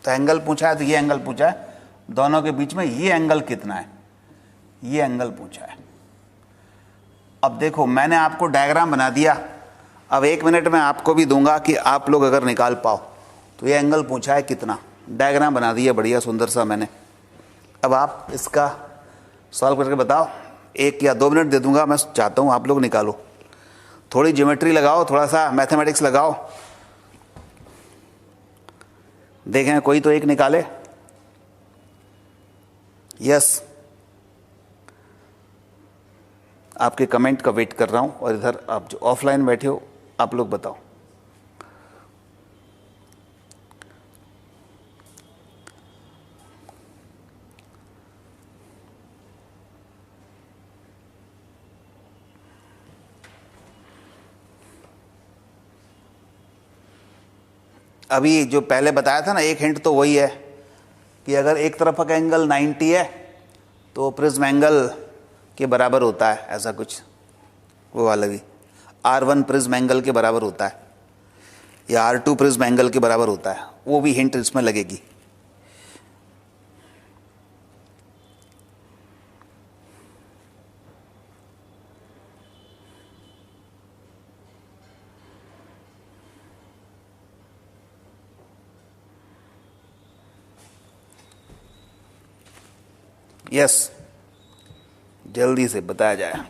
तो एंगल पूछा है, तो ये एंगल पूछा है, दोनों के बीच में ये एंगल कितना है, ये एंगल पूछा है। अब देखो मैंने आपको डायग्राम बना दिया, अब 1 मिनट में आपको भी दूंगा कि आप लोग अगर निकाल पाओ, तो ये एंगल पूछा है कितना, डायग्राम बना दिया बढ़िया सुंदर सा मैंने। अब आप इसका सॉल्व करके बताओ, 1 या 2 मिनट दे दूंगा, मैं चाहता हूँ आप लोग निकालो, थोड़ी ज्योमेट्री लगाओ, थोड़ा सा मैथमेटिक्स लगाओ, देखें कोई तो एक निकाले। यस, आपके कमेंट का वेट कर रहा हूं, और इधर आप जो ऑफलाइन बैठे हो आप लोग बताओ। अभी जो पहले बताया था ना, एक हिंट तो वही है कि अगर एक तरफ का एंगल 90 है तो प्रिज्म एंगल के बराबर होता है, ऐसा कुछ वो वाला भी R1 प्रिज्म एंगल के बराबर होता है, या R2 प्रिज्म एंगल के बराबर होता है, वो भी हिंट इसमें लगेगी। यस, जल्दी से बताया जाए।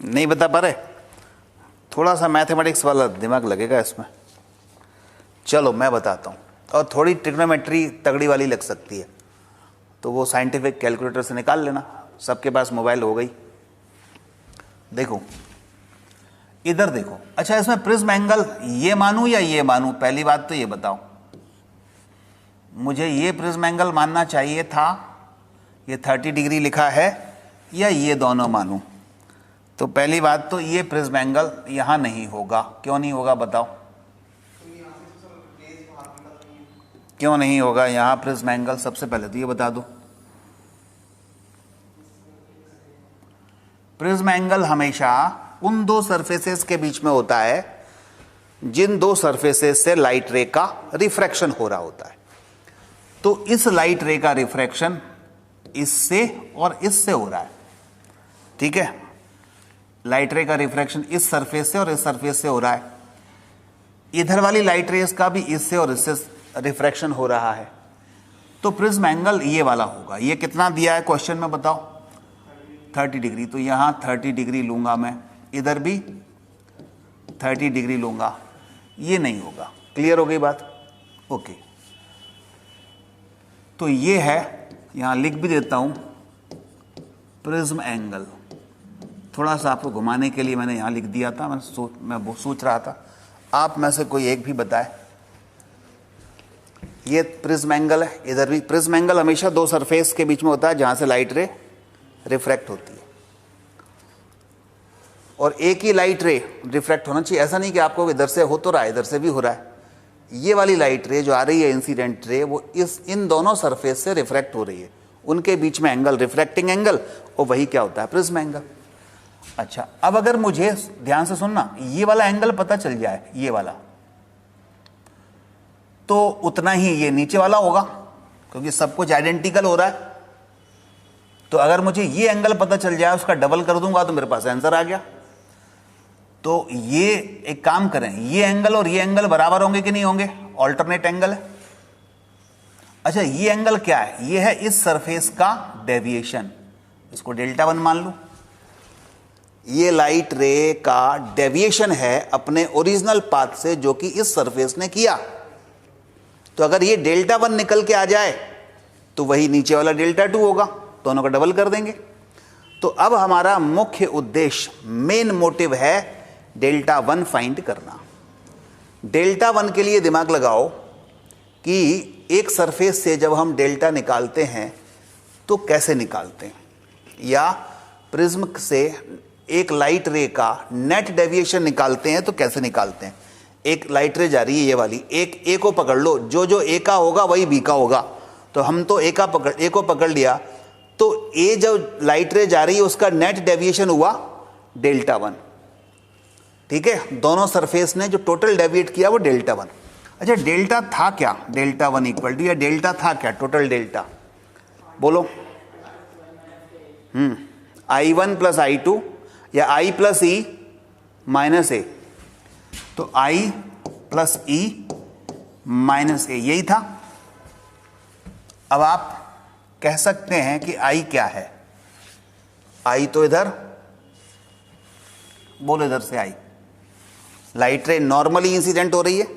नहीं बता पा रहे? थोड़ा सा मैथमेटिक्स वाला दिमाग लगेगा इसमें। चलो मैं बताता हूँ, और थोड़ी ट्रिग्नोमेट्री तगड़ी वाली लग सकती है, तो वो साइंटिफिक कैलकुलेटर से निकाल लेना, सबके पास मोबाइल हो गई। देखो इधर देखो। अच्छा, इसमें प्रिज्म एंगल ये मानूं या ये मानूं? पहली बात तो ये बताओ, मुझे ये प्रिज्म एंगल मानना चाहिए था, ये 30 डिग्री लिखा है, या ये दोनों मानूं? तो पहली बात तो ये प्रिज्म एंगल यहां नहीं होगा। क्यों नहीं होगा बताओ? क्यों नहीं होगा यहां प्रिज्म एंगल? सबसे पहले तो ये बता दो। प्रिज्म एंगल हमेशा उन दो सरफेसेस के बीच में होता है जिन दो सरफेसेस से लाइट रे का रिफ्रैक्शन हो रहा होता है। तो इस लाइट रे का रिफ्रैक्शन इससे और इससे हो रहा है, ठीक है? लाइट रे का रिफ्रैक्शन इस सरफेस से और इस सरफेस से हो रहा है। इधर वाली लाइट रेस का भी इससे और इससे रिफ्रैक्शन हो रहा है। तो प्रिज्म एंगल ये वाला होगा। ये कितना दिया है क्वेश्चन में बताओ? 30 डिग्री। तो यहां 30 डिग्री लूंगा मैं, इधर भी 30 डिग्री लूंगा, ये नहीं होगा। क्लियर हो गई बात? ओके, तो ये है, यहां लिख भी देता हूं प्रिज्म एंगल। थोड़ा सा आपको घुमाने के लिए मैंने यहां लिख दिया था, मैं सोच रहा था आप में से कोई एक भी बताए। ये प्रिज्म एंगल है, इधर भी प्रिज्म एंगल हमेशा दो सरफेस के बीच में होता है जहां से लाइट रे रिफ्रैक्ट होती है, और एक ही लाइट रे रिफ्रैक्ट होना चाहिए। ऐसा नहीं कि आपको इधर से हो तो रहा है, इधर से भी हो रहा है। ये वाली लाइट रे जो आ रही है इंसिडेंट रे, वो इन दोनों सरफेस से रिफ्रैक्ट हो रही है, उनके बीच में एंगल रिफ्रैक्टिंग एंगल, और वही क्या होता है? Prism angle. अच्छा, अब अगर मुझे ध्यान से सुनना, ये वाला एंगल पता चल जाए, ये वाला, तो उतना ही ये नीचे वाला होगा, क्योंकि सब कुछ आइडेंटिकल हो रहा है। तो अगर मुझे ये एंगल पता चल जाए, उसका डबल कर दूंगा, तो मेरे पास आंसर आ गया। तो ये एक काम करें, ये एंगल और ये एंगल बराबर होंगे कि नहीं होंगे? ऑल्टरनेट एंगल है। अच्छा, ये एंगल क्या है? ये है इस सरफेस का डेविएशन, इसको डेल्टा 1 मान लूं। ये लाइट रे का डेविएशन है अपने ओरिजिनल पाथ से, जो कि इस सरफेस ने किया। तो अगर ये डेल्टा 1 निकल के आ जाए, तो वही नीचे वाला डेल्टा 2 होगा, दोनों का डबल कर देंगे। तो अब हमारा मुख्य उद्देश्य, मेन मोटिव है डेल्टा 1 फाइंड करना। डेल्टा 1 के लिए दिमाग लगाओ कि एक सरफेस से जब हम डेल्टा निकालते हैं तो कैसे निकालते हैं, या प्रिज्म से एक लाइट रे का नेट डेविएशन निकालते हैं तो कैसे निकालते हैं। एक लाइट रे जा रही है, ये वाली, एक ए को पकड़ लो, जो ए का होगा वही बी का होगा। तो हम तो ए को पकड़ लिया, तो ए जो लाइट रे जा रही है उसका नेट डेविएशन हुआ डेल्टा 1, ठीक है? दोनों सरफेस ने जो टोटल डेविएट किया वो डेल्टा 1। अच्छा, डेल्टा था क्या? डेल्टा 1 इक्वल टू, या डेल्टा था क्या? टोटल डेल्टा बोलो। I1 प्लस I2, या I प्लस E माइनस ए। तो I प्लस E माइनस ए, यही था। अब आप कह सकते हैं कि I क्या है? I तो इधर, बोलो इधर से I। लाइट रे नॉर्मली इंसिडेंट हो रही है,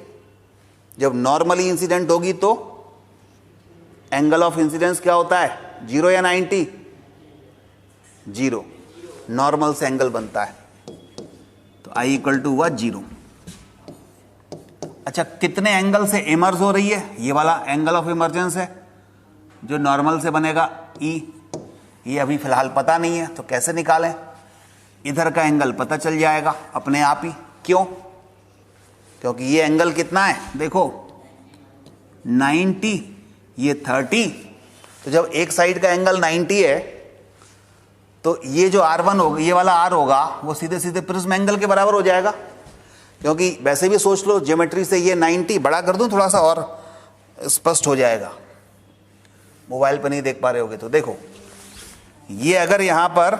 जब नॉर्मली इंसिडेंट होगी तो एंगल ऑफ इंसिडेंस क्या होता है? 0 या 90? 0। नॉर्मल से एंगल बनता है, तो I इक्वल टू हुआ 0। अच्छा, कितने एंगल से इमर्ज हो रही है? ये वाला एंगल ऑफ इमर्जेंस है, जो नॉर्मल से बनेगा E। ये अभी फिलहाल पता नहीं है, तो कैसे निकालें? इधर का एंगल पता चल जाएगा अपने आप ही। क्यों? क्योंकि ये एंगल कितना है? देखो 90, ये 30। तो जब एक साइड का एंगल 90 है, तो ये जो R1 होगा, ये वाला R होगा, वो सीधे सीधे प्रिज्म एंगल के बराबर हो जाएगा। क्योंकि वैसे भी सोच लो, ज्योमेट्री से ये 90 बड़ा कर दूं थोड़ा सा और स्पष्ट हो जाएगा। मोबाइल पर नहीं देख पा रहे होगे तो देखो, ये अगर यहां पर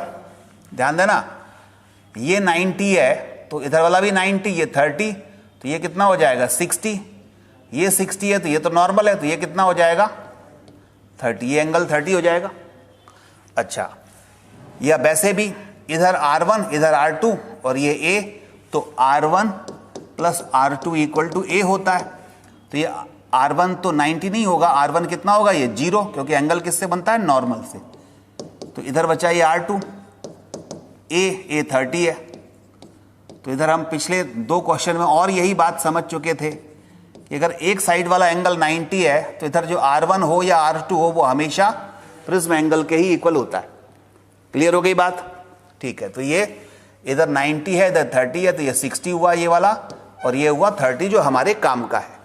ध्यान देना, ये 90 है तो इधर वाला भी 90, ये 30, तो ये कितना हो जाएगा? 60। ये 60 है तो ये तो नॉर्मल है, तो ये कितना हो जाएगा? 30। ये एंगल 30 हो जाएगा। अच्छा, या वैसे भी इधर R1 इधर R2 और ये A, तो R1 plus R2 equal to A होता है। तो ये R1 तो 90 नहीं होगा, R1 कितना होगा, ये 0, क्योंकि एंगल किससे बनता है, नॉर्मल से। तो इधर बचा ये R2, A 30 है। तो इधर हम पिछले 2 क्वेश्चन में और यही बात समझ चुके थे कि अगर एक साइड वाला एंगल 90 है तो इधर जो R1 हो या R2 हो वो हमेशा प्रिज्म एंगल के ही इक्वल होता है। क्लियर हो गई बात? ठीक है, तो ये इधर 90 है, इधर 30 है, तो ये 60 हुआ ये वाला, और ये हुआ 30 जो हमारे काम का है।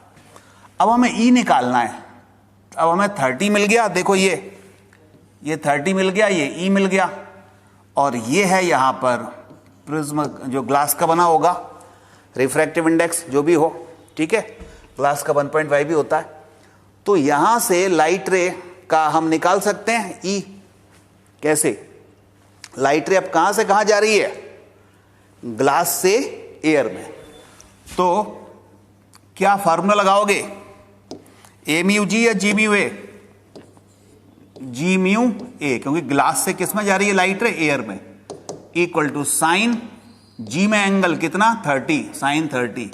अब हमें E निकालना है। अब हमें 30 मिल गया, देखो ये 30 मिल गया, ये E मिल गया, और ये है यहाँ पर प्रिज्म जो ग्लास का बना होगा, रिफ्रैक्टिव इंडेक्स जो भी हो, ठीक है, ग्लास का 1.5 भी होता है। तो यहाँ से लाइट रे का हम निकाल सकते हैं E। कैसे? लाइट रे अब कहाँ से कहाँ जा रही है, ग्लास से एयर में। तो क्या फार्मूला लगाओगे, ए म्यू जी या G mu A? G mu A, क्योंकि ग्लास से किस में जा रही है लाइट रे, एयर में, इक्वल टू साइन जी में एंगल कितना 30, साइन 30,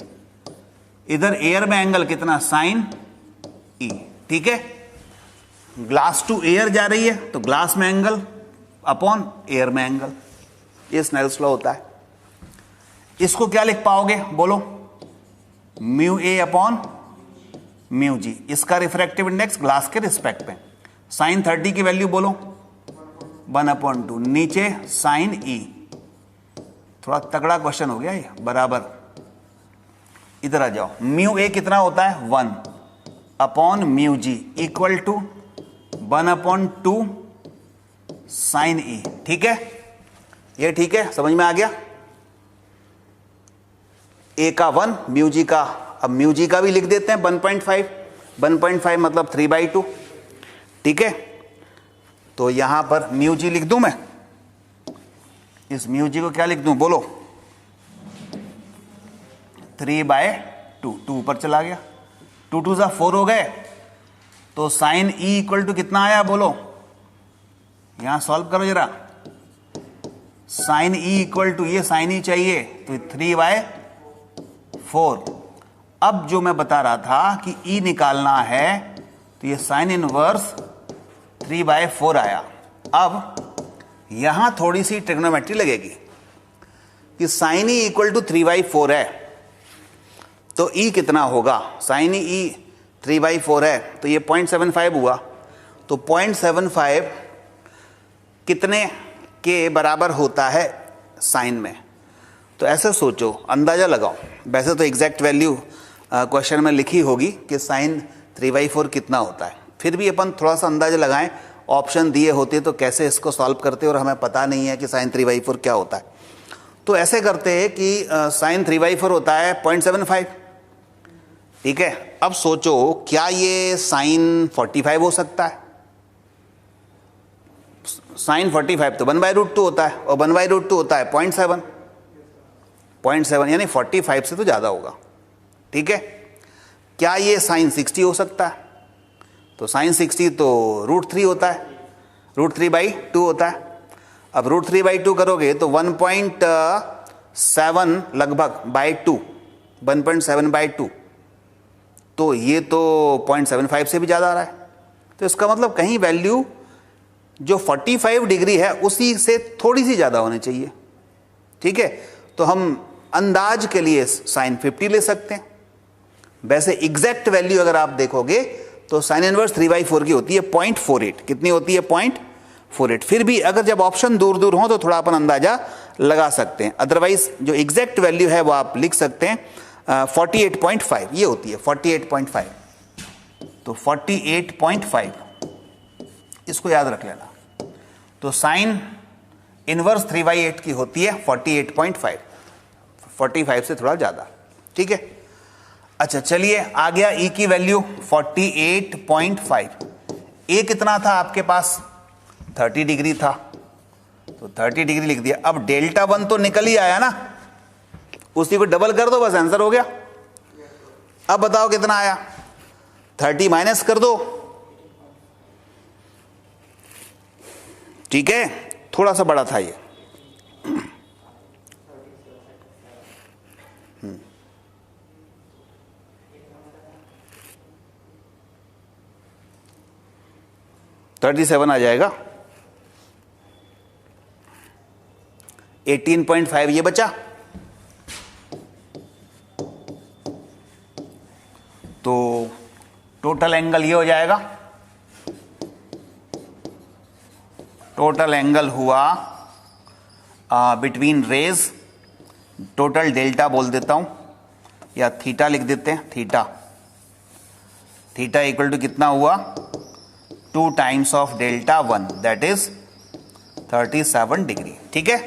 इधर एयर में एंगल कितना, साइन ई। ठीक है, ग्लास टू एयर जा रही है तो ग्लास में एंगल अपॉन एयर में एंगल, ये स्नेल्स लॉ होता है। इसको क्या लिख पाओगे बोलो, म्यू ए अपॉन म्यू जी, इसका रिफ्रैक्टिव इंडेक्स ग्लास के रिस्पेक्ट में। साइन 30 की वैल्यू बोलो 1/2, नीचे साइन ई। थोड़ा तगड़ा क्वेश्चन हो गया ये, बराबर। इधर आ जाओ, म्यू ए कितना होता है 1 upon mu G equal to 1/2 sine E. ठीक है, ये ठीक है, समझ में आ गया। ए का 1, म्यू जी का, अब म्यू जी का भी लिख देते हैं 1.5, 1.5 मतलब 3/2। ठीक है, तो यहां पर म्यू जी लिख दूं मैं, इस म्यू जी को क्या लिख दूं बोलो, 3/2, 2 ऊपर चला गया, 2 2 जा 4 हो गए, तो साइन ई इक्वल टू कितना आया बोलो, यहां सॉल्व करो जरा। साइन ई इक्वल टू, ये साइन ई चाहिए तो 3/4। अब जो मैं बता रहा था कि ई निकालना है, तो ये साइन इनवर्स 3/4 आया। अब यहां थोड़ी सी ट्रिग्नोमेट्री लगेगी कि साइन ई इक्वल टू 3/4 है, तो ई कितना होगा, साइन ई 3/4 है तो ये 0.75 हुआ, तो 0.75 कितने के बराबर होता है साइन में। तो ऐसे सोचो, अंदाजा लगाओ। वैसे तो एग्जैक्ट वैल्यू क्वेश्चन में लिखी होगी कि साइन 3/4 कितना होता है, फिर भी अपन थोड़ा सा अंदाजा लगाएं। ऑप्शन दिए होते तो कैसे इसको सॉल्व करते, और हमें पता नहीं है कि साइन 3/4 क्या होता है। तो ऐसे करते हैं कि साइन 3/4 होता है 0.75। ठीक है, अब सोचो क्या ये साइन 45 हो सकता है? साइन 45 तो 1/√2 होता है, और 1/√2 होता है 0.7, यानी 45 से तो ज़्यादा होगा। ठीक है, क्या ये साइन 60 हो सकता है? तो साइन 60 तो √3 होता है, √3/2 होता है। अब √3/2 करोगे तो 1.7 लगभग बाई 2, 1.7/2, तो ये तो 0.75 से भी ज़्यादा आ रहा है। तो इसका मतलब कहीं वैल्यू जो 45 डिग्री है उसी से थोड़ी सी ज़्यादा होनी चाहिए। ठीक है, तो हम अंदाज के लिए साइन 50 ले सकते हैं। वैसे एग्जैक्ट वैल्यू अगर आप देखोगे तो साइन इनवर्स 3/4 की होती है 0.48। कितनी होती है? 0.48। फिर भी अगर जब ऑप्शन दूर दूर हो तो थोड़ा अपन अंदाजा लगा सकते हैं, अदरवाइज जो एग्जैक्ट वैल्यू है वो आप लिख सकते हैं 48.5, ये होती है 48.5। तो 48.5 इसको याद रख लेना। तो साइन इनवर्स 3/8 की होती है 48.5, 45 से थोड़ा ज़्यादा। ठीक है, अच्छा चलिए आ गया ई की वैल्यू 48.5। ए कितना था आपके पास? 30 डिग्री था, तो 30 डिग्री लिख दिया। अब डेल्टा 1 तो निकल ही आया ना, उसी को डबल कर दो, बस आंसर हो गया। अब बताओ कितना आया, 30 माइनस कर दो। ठीक है, थोड़ा सा बड़ा था ये, 37 आ जाएगा। 18.5 ये बचा, तो टोटल एंगल ये हो जाएगा। टोटल एंगल हुआ बिटवीन रेज, टोटल डेल्टा बोल देता हूं या थीटा लिख देते हैं, थीटा। थीटा इक्वल टू कितना हुआ, 2 times of delta 1 that is 37 degree. ठीक है,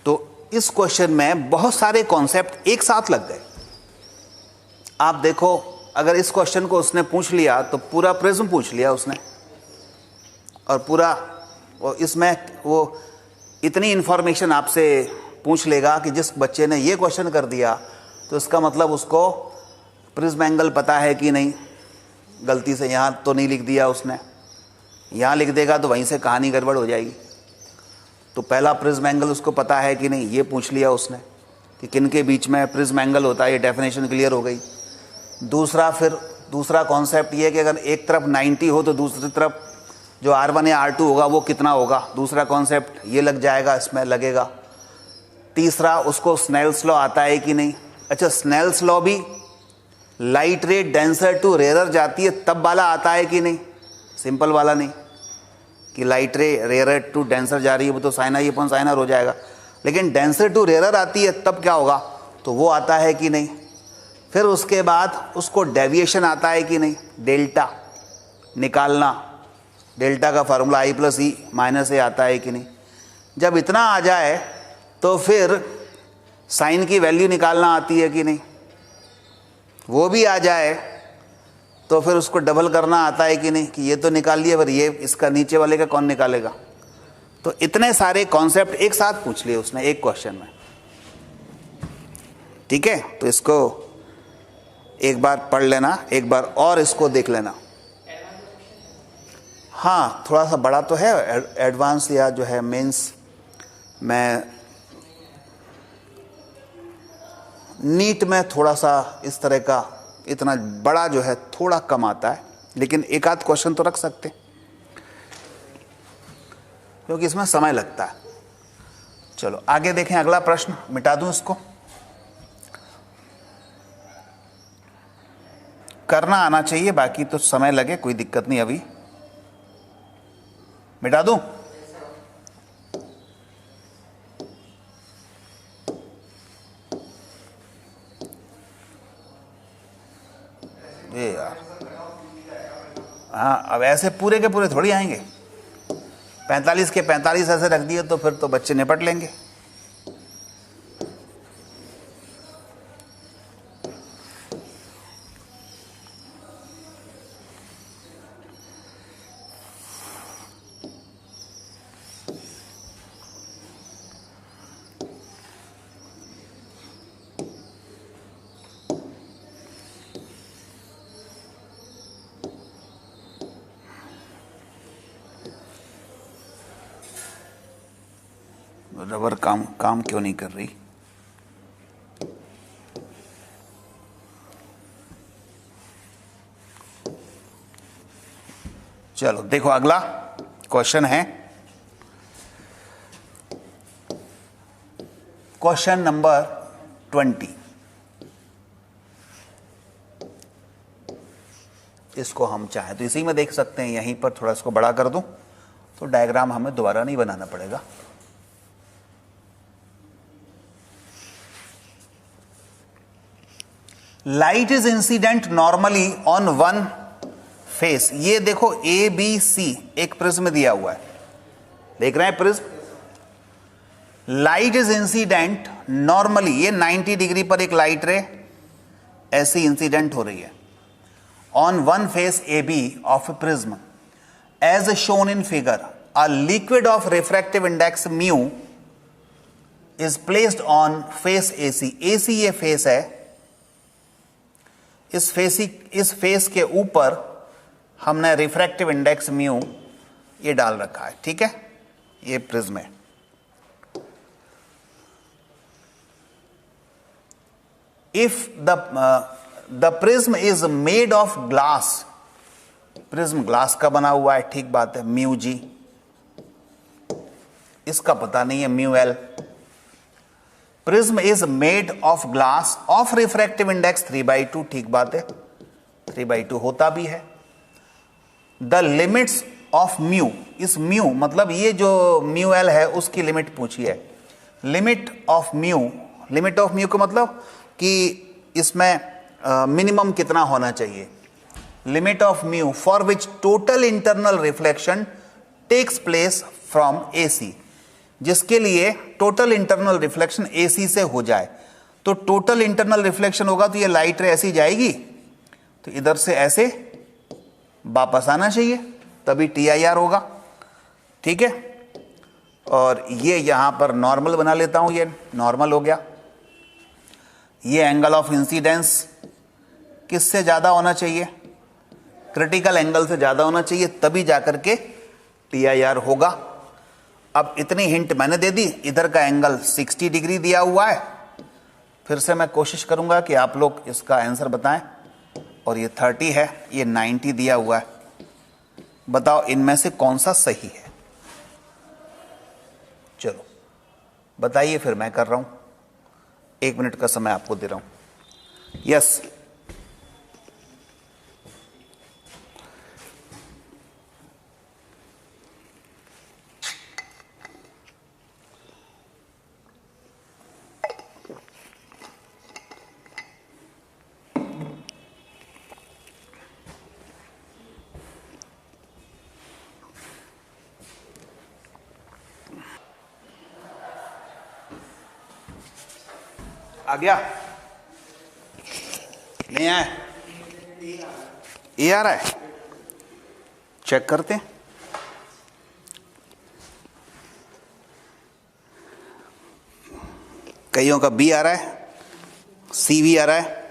तो इस क्वेश्चन में बहुत सारे कॉन्सेप्ट एक साथ लग गए। आप देखो, अगर इस क्वेश्चन को उसने पूछ लिया तो पूरा प्रिज्म पूछ लिया उसने, और पूरा इसमें वो इतनी इंफॉर्मेशन आपसे पूछ लेगा कि जिस बच्चे ने ये क्वेश्चन कर दिया तो इसका मतलब उसको प्रिज्म एंगल पता है कि नहीं। गलती से यहाँ तो नहीं लिख दिया उसने, यहाँ लिख देगा तो वहीं से कहानी गड़बड़ हो जाएगी। तो पहला प्रिज्म एंगल उसको पता है कि नहीं, ये पूछ लिया उसने कि किन के बीच में प्रिज्म एंगल होता है, ये डेफिनेशन क्लियर हो गई। दूसरा कॉन्सेप्ट ये कि अगर एक तरफ 90 हो तो दूसरी तरफ जो R1 या R2 होगा वो कितना होगा, दूसरा कॉन्सेप्ट ये लग जाएगा, इसमें लगेगा। तीसरा, उसको स्नेल्स लॉ आता है कि नहीं। अच्छा, स्नेल्स लॉ भी light ray denser to rarer जाती है तब वाला आता है कि नहीं, सिंपल वाला नहीं कि लाइट रे रेयर टू डेंसर जा रही है, वो तो sine i upon sine r हो जाएगा। लेकिन डेंसर टू रेयर आती है तब क्या होगा, तो वो आता है कि नहीं। फिर उसके बाद उसको डेविएशन आता है कि नहीं, डेल्टा निकालना, डेल्टा का फार्मूला I + E - A आता है कि नहीं। जब इतना आ जाए तो फिर साइन की वैल्यू निकालना आती है कि नहीं, वो भी आ जाए तो फिर उसको डबल करना आता है कि नहीं, कि ये तो निकाल लिया, पर ये इसका नीचे वाले का कौन निकालेगा। तो इतने सारे कॉन्सेप्ट एक साथ पूछ लिए उसने एक क्वेश्चन में। ठीक है, तो इसको एक बार पढ़ लेना, एक बार और इसको देख लेना। हाँ, थोड़ा सा बड़ा तो है, एडवांस या जो है मेंस में, नीट में थोड़ा सा इस तरह का इतना बड़ा जो है थोड़ा कम आता है, लेकिन एक आध क्वेश्चन तो रख सकते क्योंकि इसमें समय लगता है। चलो आगे देखें, अगला प्रश्न, मिटा दूं इसको, करना आना चाहिए, बाकी तो समय लगे कोई दिक्कत नहीं। अभी मिटा दूं, ये यार, हाँ अब ऐसे पूरे के पूरे थोड़ी आएंगे, 45 के 45 ऐसे रख दिए तो फिर तो बच्चे निपट लेंगे। रबर काम क्यों नहीं कर रही। चलो देखो, अगला क्वेश्चन है क्वेश्चन नंबर 20। इसको हम चाहें तो इसी में देख सकते हैं, यहीं पर थोड़ा इसको बड़ा कर दूं तो डायग्राम हमें दोबारा नहीं बनाना पड़ेगा। Light is incident normally on one face. ये देखो ABC एक प्रिज्म दिया हुआ है, देख रहे हैं prism. Light is incident normally, ये 90 डिग्री पर एक लाइट रे ऐसी इंसिडेंट हो रही है on one face AB of a prism as shown in figure. A liquid of refractive index mu is placed on face AC। AC ये फेस है, इस फेस के ऊपर हमने रिफ्रैक्टिव इंडेक्स म्यू ये डाल रखा है। ठीक है, ये प्रिज्म है। If the prism is made of glass, prism glass का बना हुआ है, ठीक बात है, म्यू जी। इसका पता नहीं है, mu L. Prism is made of glass of refractive index 3/2, ठीक बात है, 3/2 होता भी है। द लिमिट्स ऑफ म्यू, इस म्यू मतलब ये जो म्यू एल है उसकी लिमिट पूछी है। Limit of mu, limit of mu का मतलब कि इसमें मिनिमम कितना होना चाहिए। Limit of mu for which total internal reflection takes place from AC, जिसके लिए टोटल इंटरनल रिफ्लेक्शन AC से हो जाए। तो टोटल इंटरनल रिफ्लेक्शन होगा तो ये लाइट रे ऐसी जाएगी, तो इधर से ऐसे वापस आना चाहिए, तभी TIR होगा, ठीक है। और ये यहां पर नॉर्मल बना लेता हूं, ये नॉर्मल हो गया। ये एंगल ऑफ इंसिडेंस किससे ज्यादा होना चाहिए, क्रिटिकल एंगल से ज्यादा होना चाहिए, तभी जाकर के TIR होगा। अब इतनी हिंट मैंने दे दी, इधर का एंगल 60 डिग्री दिया हुआ है। फिर से मैं कोशिश करूंगा कि आप लोग इसका आंसर बताएं। और ये 30 है, ये 90 दिया हुआ है। बताओ इनमें से कौन सा सही है। चलो बताइए, फिर मैं कर रहा हूं। 1 मिनट का समय आपको दे रहा हूं। यस, आ गया, नहीं आया, ए आ रहा है, चेक करते हैं। कईयों का B आ रहा है, C भी आ रहा है।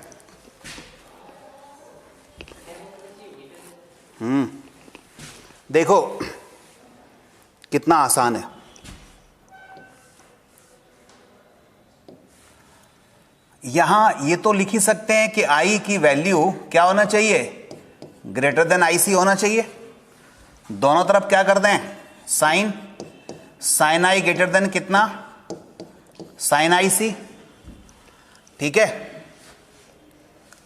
देखो कितना आसान है। यहां ये तो लिख ही सकते हैं कि I की वैल्यू क्या होना चाहिए, ग्रेटर देन IC होना चाहिए। दोनों तरफ क्या कर दें, sine, sine I greater than कितना, साइन IC, ठीक है।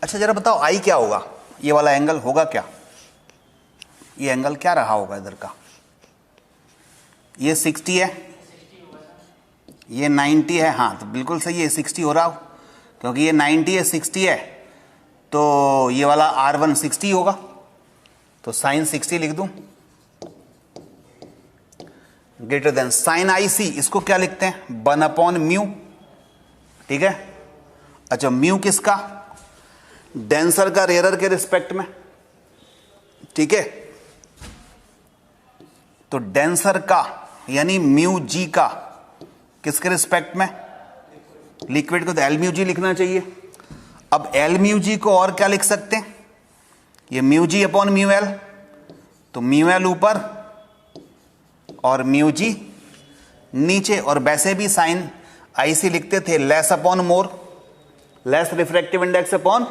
अच्छा जरा बताओ I क्या होगा, ये वाला एंगल होगा क्या, ये एंगल क्या रहा होगा इधर का। ये 60 है, ये 90 है, हाँ तो बिल्कुल सही है, 60 हो रहा हो, क्योंकि ये 90 है 60 है, तो ये वाला R1 60 होगा, तो साइन 60 लिख दूं, ग्रेटर देन साइन IC, इसको क्या लिखते हैं 1/μ, ठीक है। अच्छा म्यू किसका, डेंसर का रेयरर के रिस्पेक्ट में, ठीक है। तो डेंसर का यानी म्यू जी का किसके रिस्पेक्ट में, लिक्विड को तो एल म्यू जी लिखना चाहिए। अब एल म्यू जी को और क्या लिख सकते हैं, ये mu G upon mu L, तो म्यू एल ऊपर और म्यू जी नीचे। और वैसे भी साइन IC लिखते थे less upon more, less refractive index upon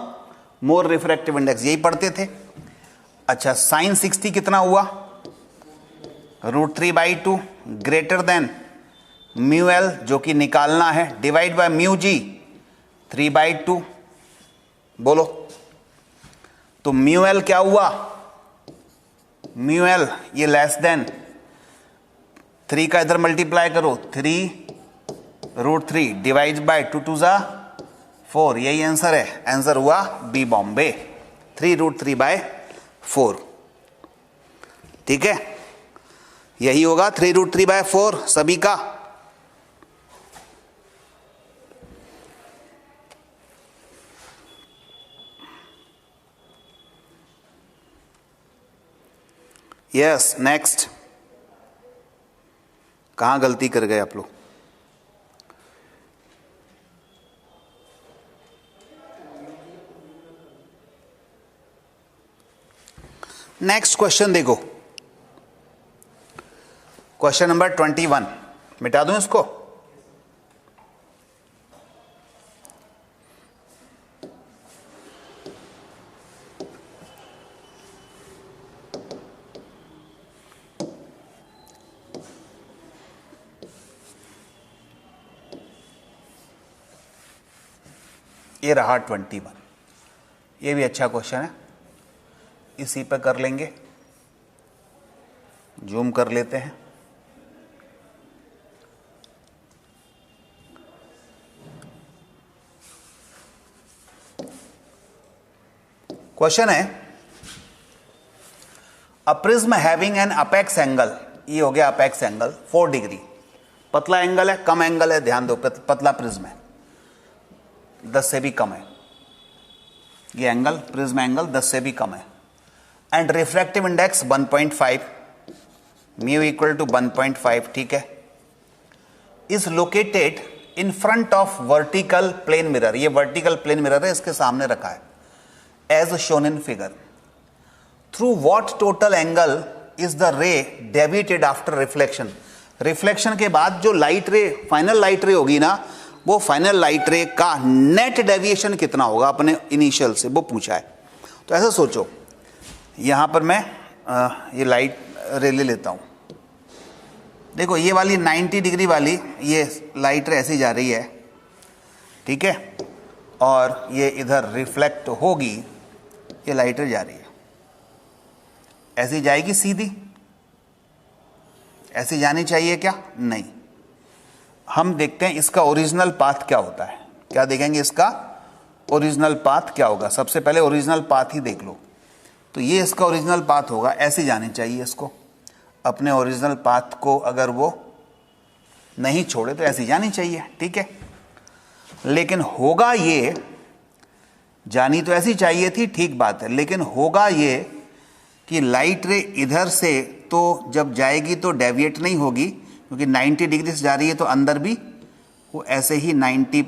more refractive index, यही पढ़ते थे। अच्छा साइन 60 कितना हुआ, √3/2 ग्रेटर देन म्यू एल जो कि निकालना है, डिवाइड बाय म्यू जी 3/2, बोलो। तो म्यू एल क्या हुआ, म्यू एल ये लेस देन 3 का इधर मल्टीप्लाई करो, 3√3 डिवाइड बाय 2 2 ज़ा 4, यही आंसर है। आंसर हुआ B बॉम्बे, 3√3/4, ठीक है। यही होगा 3√3/4 सभी का। यस नेक्स्ट, कहां गलती कर गए आप लोग। नेक्स्ट क्वेश्चन देखो, क्वेश्चन नंबर 21, मिटा दूं इसको, ये रहा 21। ये भी अच्छा क्वेश्चन है, इसी पे कर लेंगे, जूम कर लेते हैं। क्वेश्चन है a prism having an apex angle, ये हो गया अपेक्स एंगल 4 डिग्री, पतला एंगल है, कम एंगल है, ध्यान दो पतला प्रिज्म है, 10 से भी कम है ये एंगल, प्रिज्म एंगल 10 से भी कम है, and refractive index 1.5, mu equal to 1.5, ठीक है, is located in front of vertical plane mirror, ये वर्टिकल प्लेन मिरर है, इसके सामने रखा है, as shown in figure, through what total angle is the ray deviated after reflection, reflection के बाद जो लाइट रे, फाइनल लाइट रे होगी ना, वो फाइनल लाइट रे का नेट डेविएशन कितना होगा अपने इनिशियल से, वो पूछा है। तो ऐसा सोचो, यहां पर मैं ये लाइट रे ले लेता हूं, देखो ये वाली 90 डिग्री वाली ये लाइट रे ऐसी जा रही है, ठीक है, और ये इधर रिफ्लेक्ट होगी, ये लाइट रे जा रही है, ऐसी जाएगी सीधी, ऐसी जानी चाहिए क्या? नहीं, हम देखते हैं इसका ओरिजिनल पाथ क्या होता है, क्या देखेंगे इसका ओरिजिनल पाथ क्या होगा, सबसे पहले ओरिजिनल पाथ ही देख लो, तो ये इसका ओरिजिनल पाथ होगा, ऐसी जानी चाहिए इसको, अपने ओरिजिनल पाथ को अगर वो नहीं छोड़े तो ऐसी जानी चाहिए, ठीक है, लेकिन होगा ये, जानी तो ऐसी चाहिए थी, ठीक बात है, लेकिन होगा ये कि लाइट रे इधर से तो जब जाएगी तो डेविएट नहीं होगी, क्योंकि 90 डिग्री से जा रही है, तो अंदर भी वो ऐसे ही 90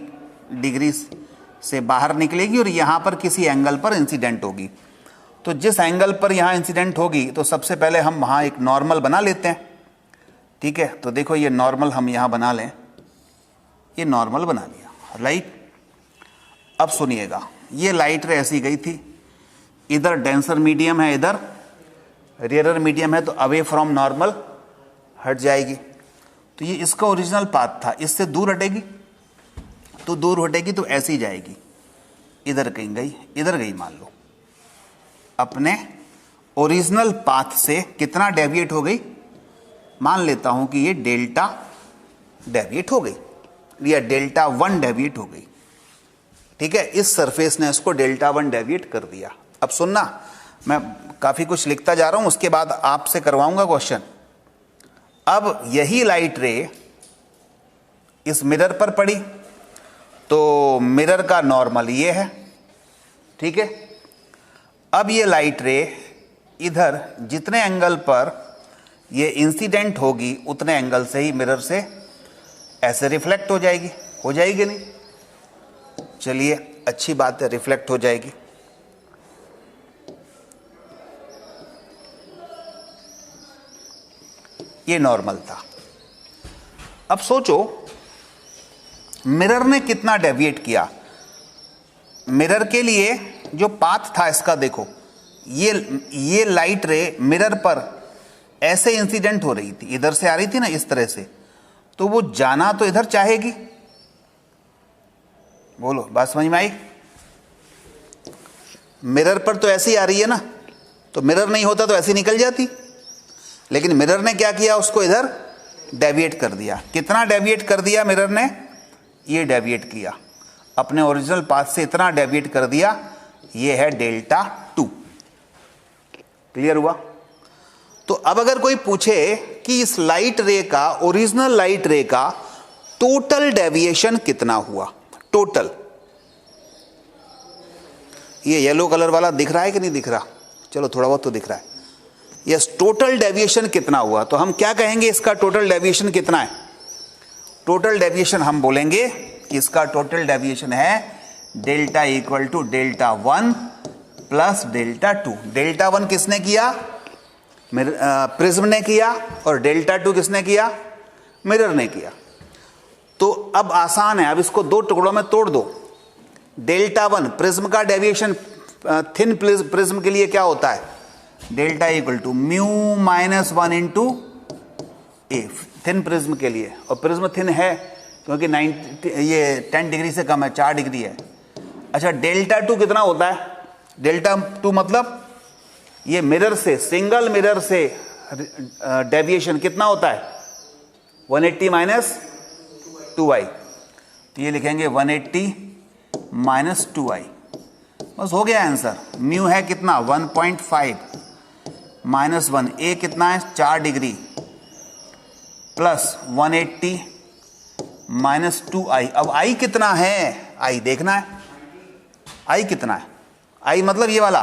डिग्री से बाहर निकलेगी और यहाँ पर किसी एंगल पर इंसिडेंट होगी। तो जिस एंगल पर यहाँ इंसिडेंट होगी, तो सबसे पहले हम वहाँ एक नॉर्मल बना लेते हैं, ठीक है, तो देखो ये नॉर्मल हम यहाँ बना लें, ये नॉर्मल बना लिया, राइट। अब सुनिएगा, ये लाइट रे ऐसी गई थी, इधर डेंसर मीडियम है, इधर रेयरर मीडियम है, तो अवे फ्रॉम नॉर्मल हट जाएगी, तो ये इसका ओरिजिनल पाथ था, इससे दूर हटेगी, तो दूर हटेगी तो ऐसी जाएगी, इधर कहीं गई, इधर गई, मान लो अपने ओरिजिनल पाथ से कितना डेविएट हो गई, मान लेता हूं कि ये डेल्टा डेविएट हो गई, या डेल्टा 1 डेविएट हो गई, ठीक है, इस सरफेस ने इसको डेल्टा 1 डेविएट कर दिया। अब सुनना, मैं काफी कुछ लिखता जा रहा हूं, उसके बाद आपसे करवाऊंगा क्वेश्चन। अब यही लाइट रे इस मिरर पर पड़ी, तो मिरर का नॉर्मल ये है, ठीक है, अब ये लाइट रे इधर जितने एंगल पर ये इंसिडेंट होगी, उतने एंगल से ही मिरर से ऐसे रिफ्लेक्ट हो जाएगी नहीं, चलिए अच्छी बात है, रिफ्लेक्ट हो जाएगी। ये नॉर्मल था। अब सोचो मिरर ने कितना डेविएट किया, मिरर के लिए जो पाथ था इसका, देखो ये लाइट रे मिरर पर ऐसे इंसिडेंट हो रही थी, इधर से आ रही थी ना, इस तरह से, तो वो जाना तो इधर चाहेगी, बोलो बात समझ में आई, मिरर पर तो ऐसी आ रही है ना, तो मिरर नहीं होता तो ऐसी निकल जाती, लेकिन मिरर ने क्या किया, उसको इधर डेविएट कर दिया। कितना डेविएट कर दिया मिरर ने, ये डेविएट किया, अपने ओरिजिनल पाथ से इतना डेविएट कर दिया, ये है डेल्टा 2, क्लियर हुआ। तो अब अगर कोई पूछे कि इस लाइट रे का, ओरिजिनल लाइट रे का टोटल डेविएशन कितना हुआ, टोटल, ये येलो कलर वाला दिख रहा है कि नहीं दिख रहा, चलो थोड़ा बहुत तो दिख रहा है, यस, टोटल डेविएशन कितना हुआ, तो हम क्या कहेंगे, इसका टोटल डेविएशन कितना है, टोटल डेविएशन हम बोलेंगे कि इसका टोटल डेविएशन है delta equal to delta 1 plus delta 2। Delta 1 किसने किया, प्रिज्म ने किया, और डेल्टा 2 किसने किया, मिरर ने किया। तो अब आसान है, अब इसको दो टुकड़ों में तोड़ दो। डेल्टा 1 प्रिज्म का डेविएशन थिन प्रिज्म के लिए क्या होता है, delta equal to mu minus 1 into A, thin prism के लिए, और प्रिज्म थिन है क्योंकि 10 डिग्री से कम है, 4 डिग्री है, अच्छा डेल्टा टू कितना होता है? डेल्टा टू मतलब ये मिरर से, सिंगल मिरर से डेविएशन कितना होता है? 180 माइनस 2i। तो ये लिखेंगे 180 माइनस 2i, बस हो गया आंसर। म्यू है कितना? 1.5 माइनस 1, ए कितना है? 4 डिग्री प्लस 180 माइनस 2i। अब i कितना है? i देखना है, i कितना है? i मतलब ये वाला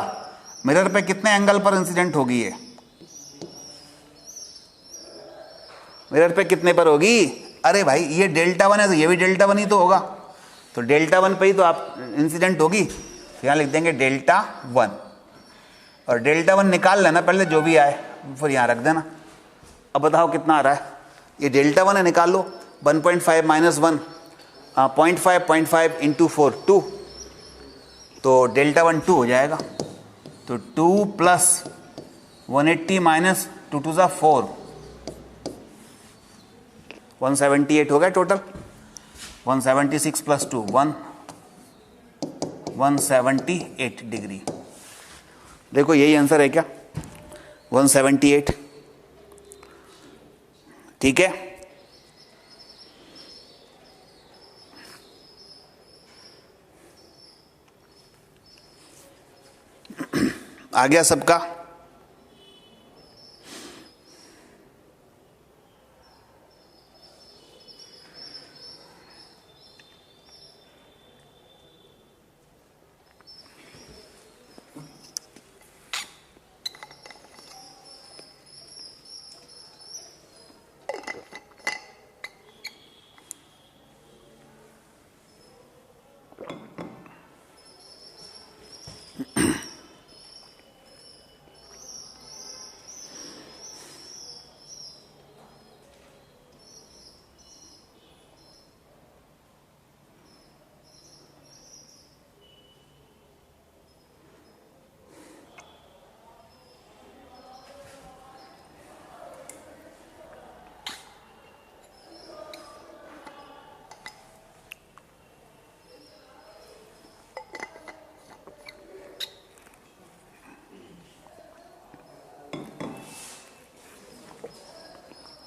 मिरर पे कितने एंगल पर इंसिडेंट होगी? ये मिरर पे कितने पर होगी? अरे भाई ये डेल्टा वन है तो ये भी डेल्टा वन ही तो होगा, तो डेल्टा वन पे ही तो आप इंसिडेंट होगी। तो यहाँ लिख देंगे डेल्टा वन, और डेल्टा वन निकाल लेना पहले जो भी आए, फिर यहाँ रख देना। अब बताओ कितना आ रहा है? ये डेल्टा वन है, निकाल लो। 1.5 माइनस 1, 0.5 इंटू 4 2, तो डेल्टा वन 2 हो जाएगा। तो 2 प्लस 180 माइनस 2 2 ज़ा 4, 178 हो गया टोटल। 176 plus 2 178 degree. देखो यही आंसर है क्या? 178। ठीक है, आ गया सबका?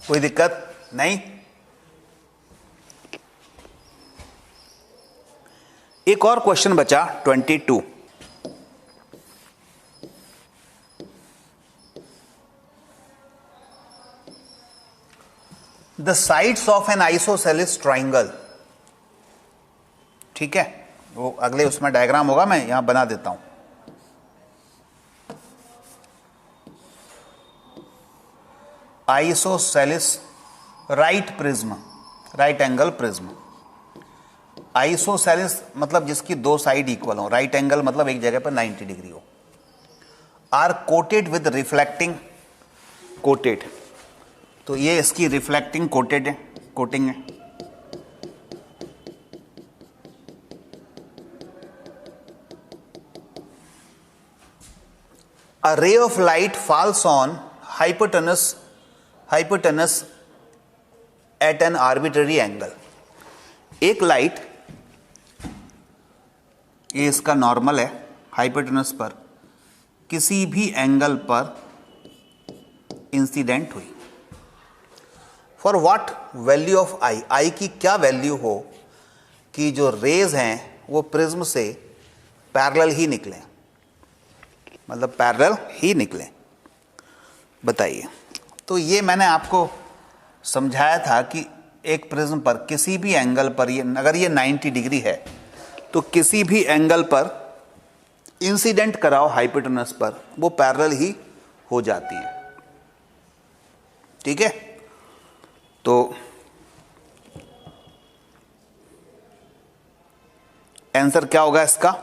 कोई दिक्कत नहीं? एक और क्वेश्चन बचा 22। The sides of N isosceles triangle. ठीक है, वो अगले उसमें डायग्राम होगा, मैं यहां बना देता हूं। Isosceles right prism, right angle prism. Isosceles मतलब जिसकी दो साइड इक्वल हो, राइट एंगल मतलब एक जगह पर 90 डिग्री हो। Are coated with reflecting, coated, तो ये इसकी रिफ्लेक्टिंग कोटेड है, कोटिंग है। A ray of light falls on hypotenuse at an arbitrary angle। एक लाइट, ये इसका नॉर्मल है, हाइपोटेनस पर किसी भी एंगल पर इंसिडेंट हुई। फॉर व्हाट वैल्यू ऑफ आई, आई की क्या वैल्यू हो कि जो रेज हैं वो प्रिज्म से पैरेलल ही निकले, मतलब पैरेलल ही निकले, बताइए। तो ये मैंने आपको समझाया था कि एक प्रिज्म पर किसी भी एंगल पर, ये अगर ये 90 डिग्री है तो किसी भी एंगल पर इंसिडेंट कराओ हाइपोटेनस पर, वो पैरेलल ही हो जाती है। ठीक है, तो आंसर क्या होगा इसका?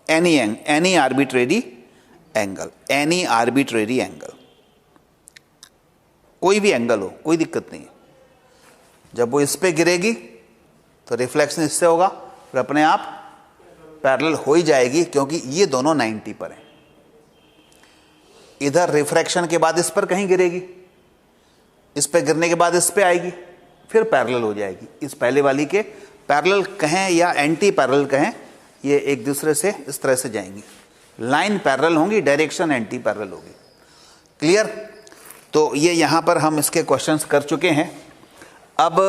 Any arbitrary angle, any arbitrary angle, कोई भी एंगल हो, कोई दिक्कत नहीं है। जब वो इस पे गिरेगी तो रिफ्लेक्शन इससे होगा, और अपने आप पैरेलल हो ही जाएगी, क्योंकि ये दोनों 90 पर हैं। इधर रिफ्रैक्शन के बाद इस पर कहीं गिरेगी, इस पे गिरने के बाद इस पे आएगी, फिर पैरेलल हो जाएगी। इस पहले वाली के पैरेलल कहें या एंटी पैरेलल कहें, ये एक दूसरे से इस तरह से जाएंगी, लाइन पैरेलल होंगी, डायरेक्शन एंटी पैरेलल होगी। क्लियर? तो ये यहाँ पर हम इसके क्वेश्चंस कर चुके हैं। अब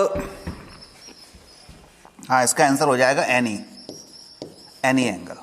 हाँ, इसका आंसर हो जाएगा एनी एंगल।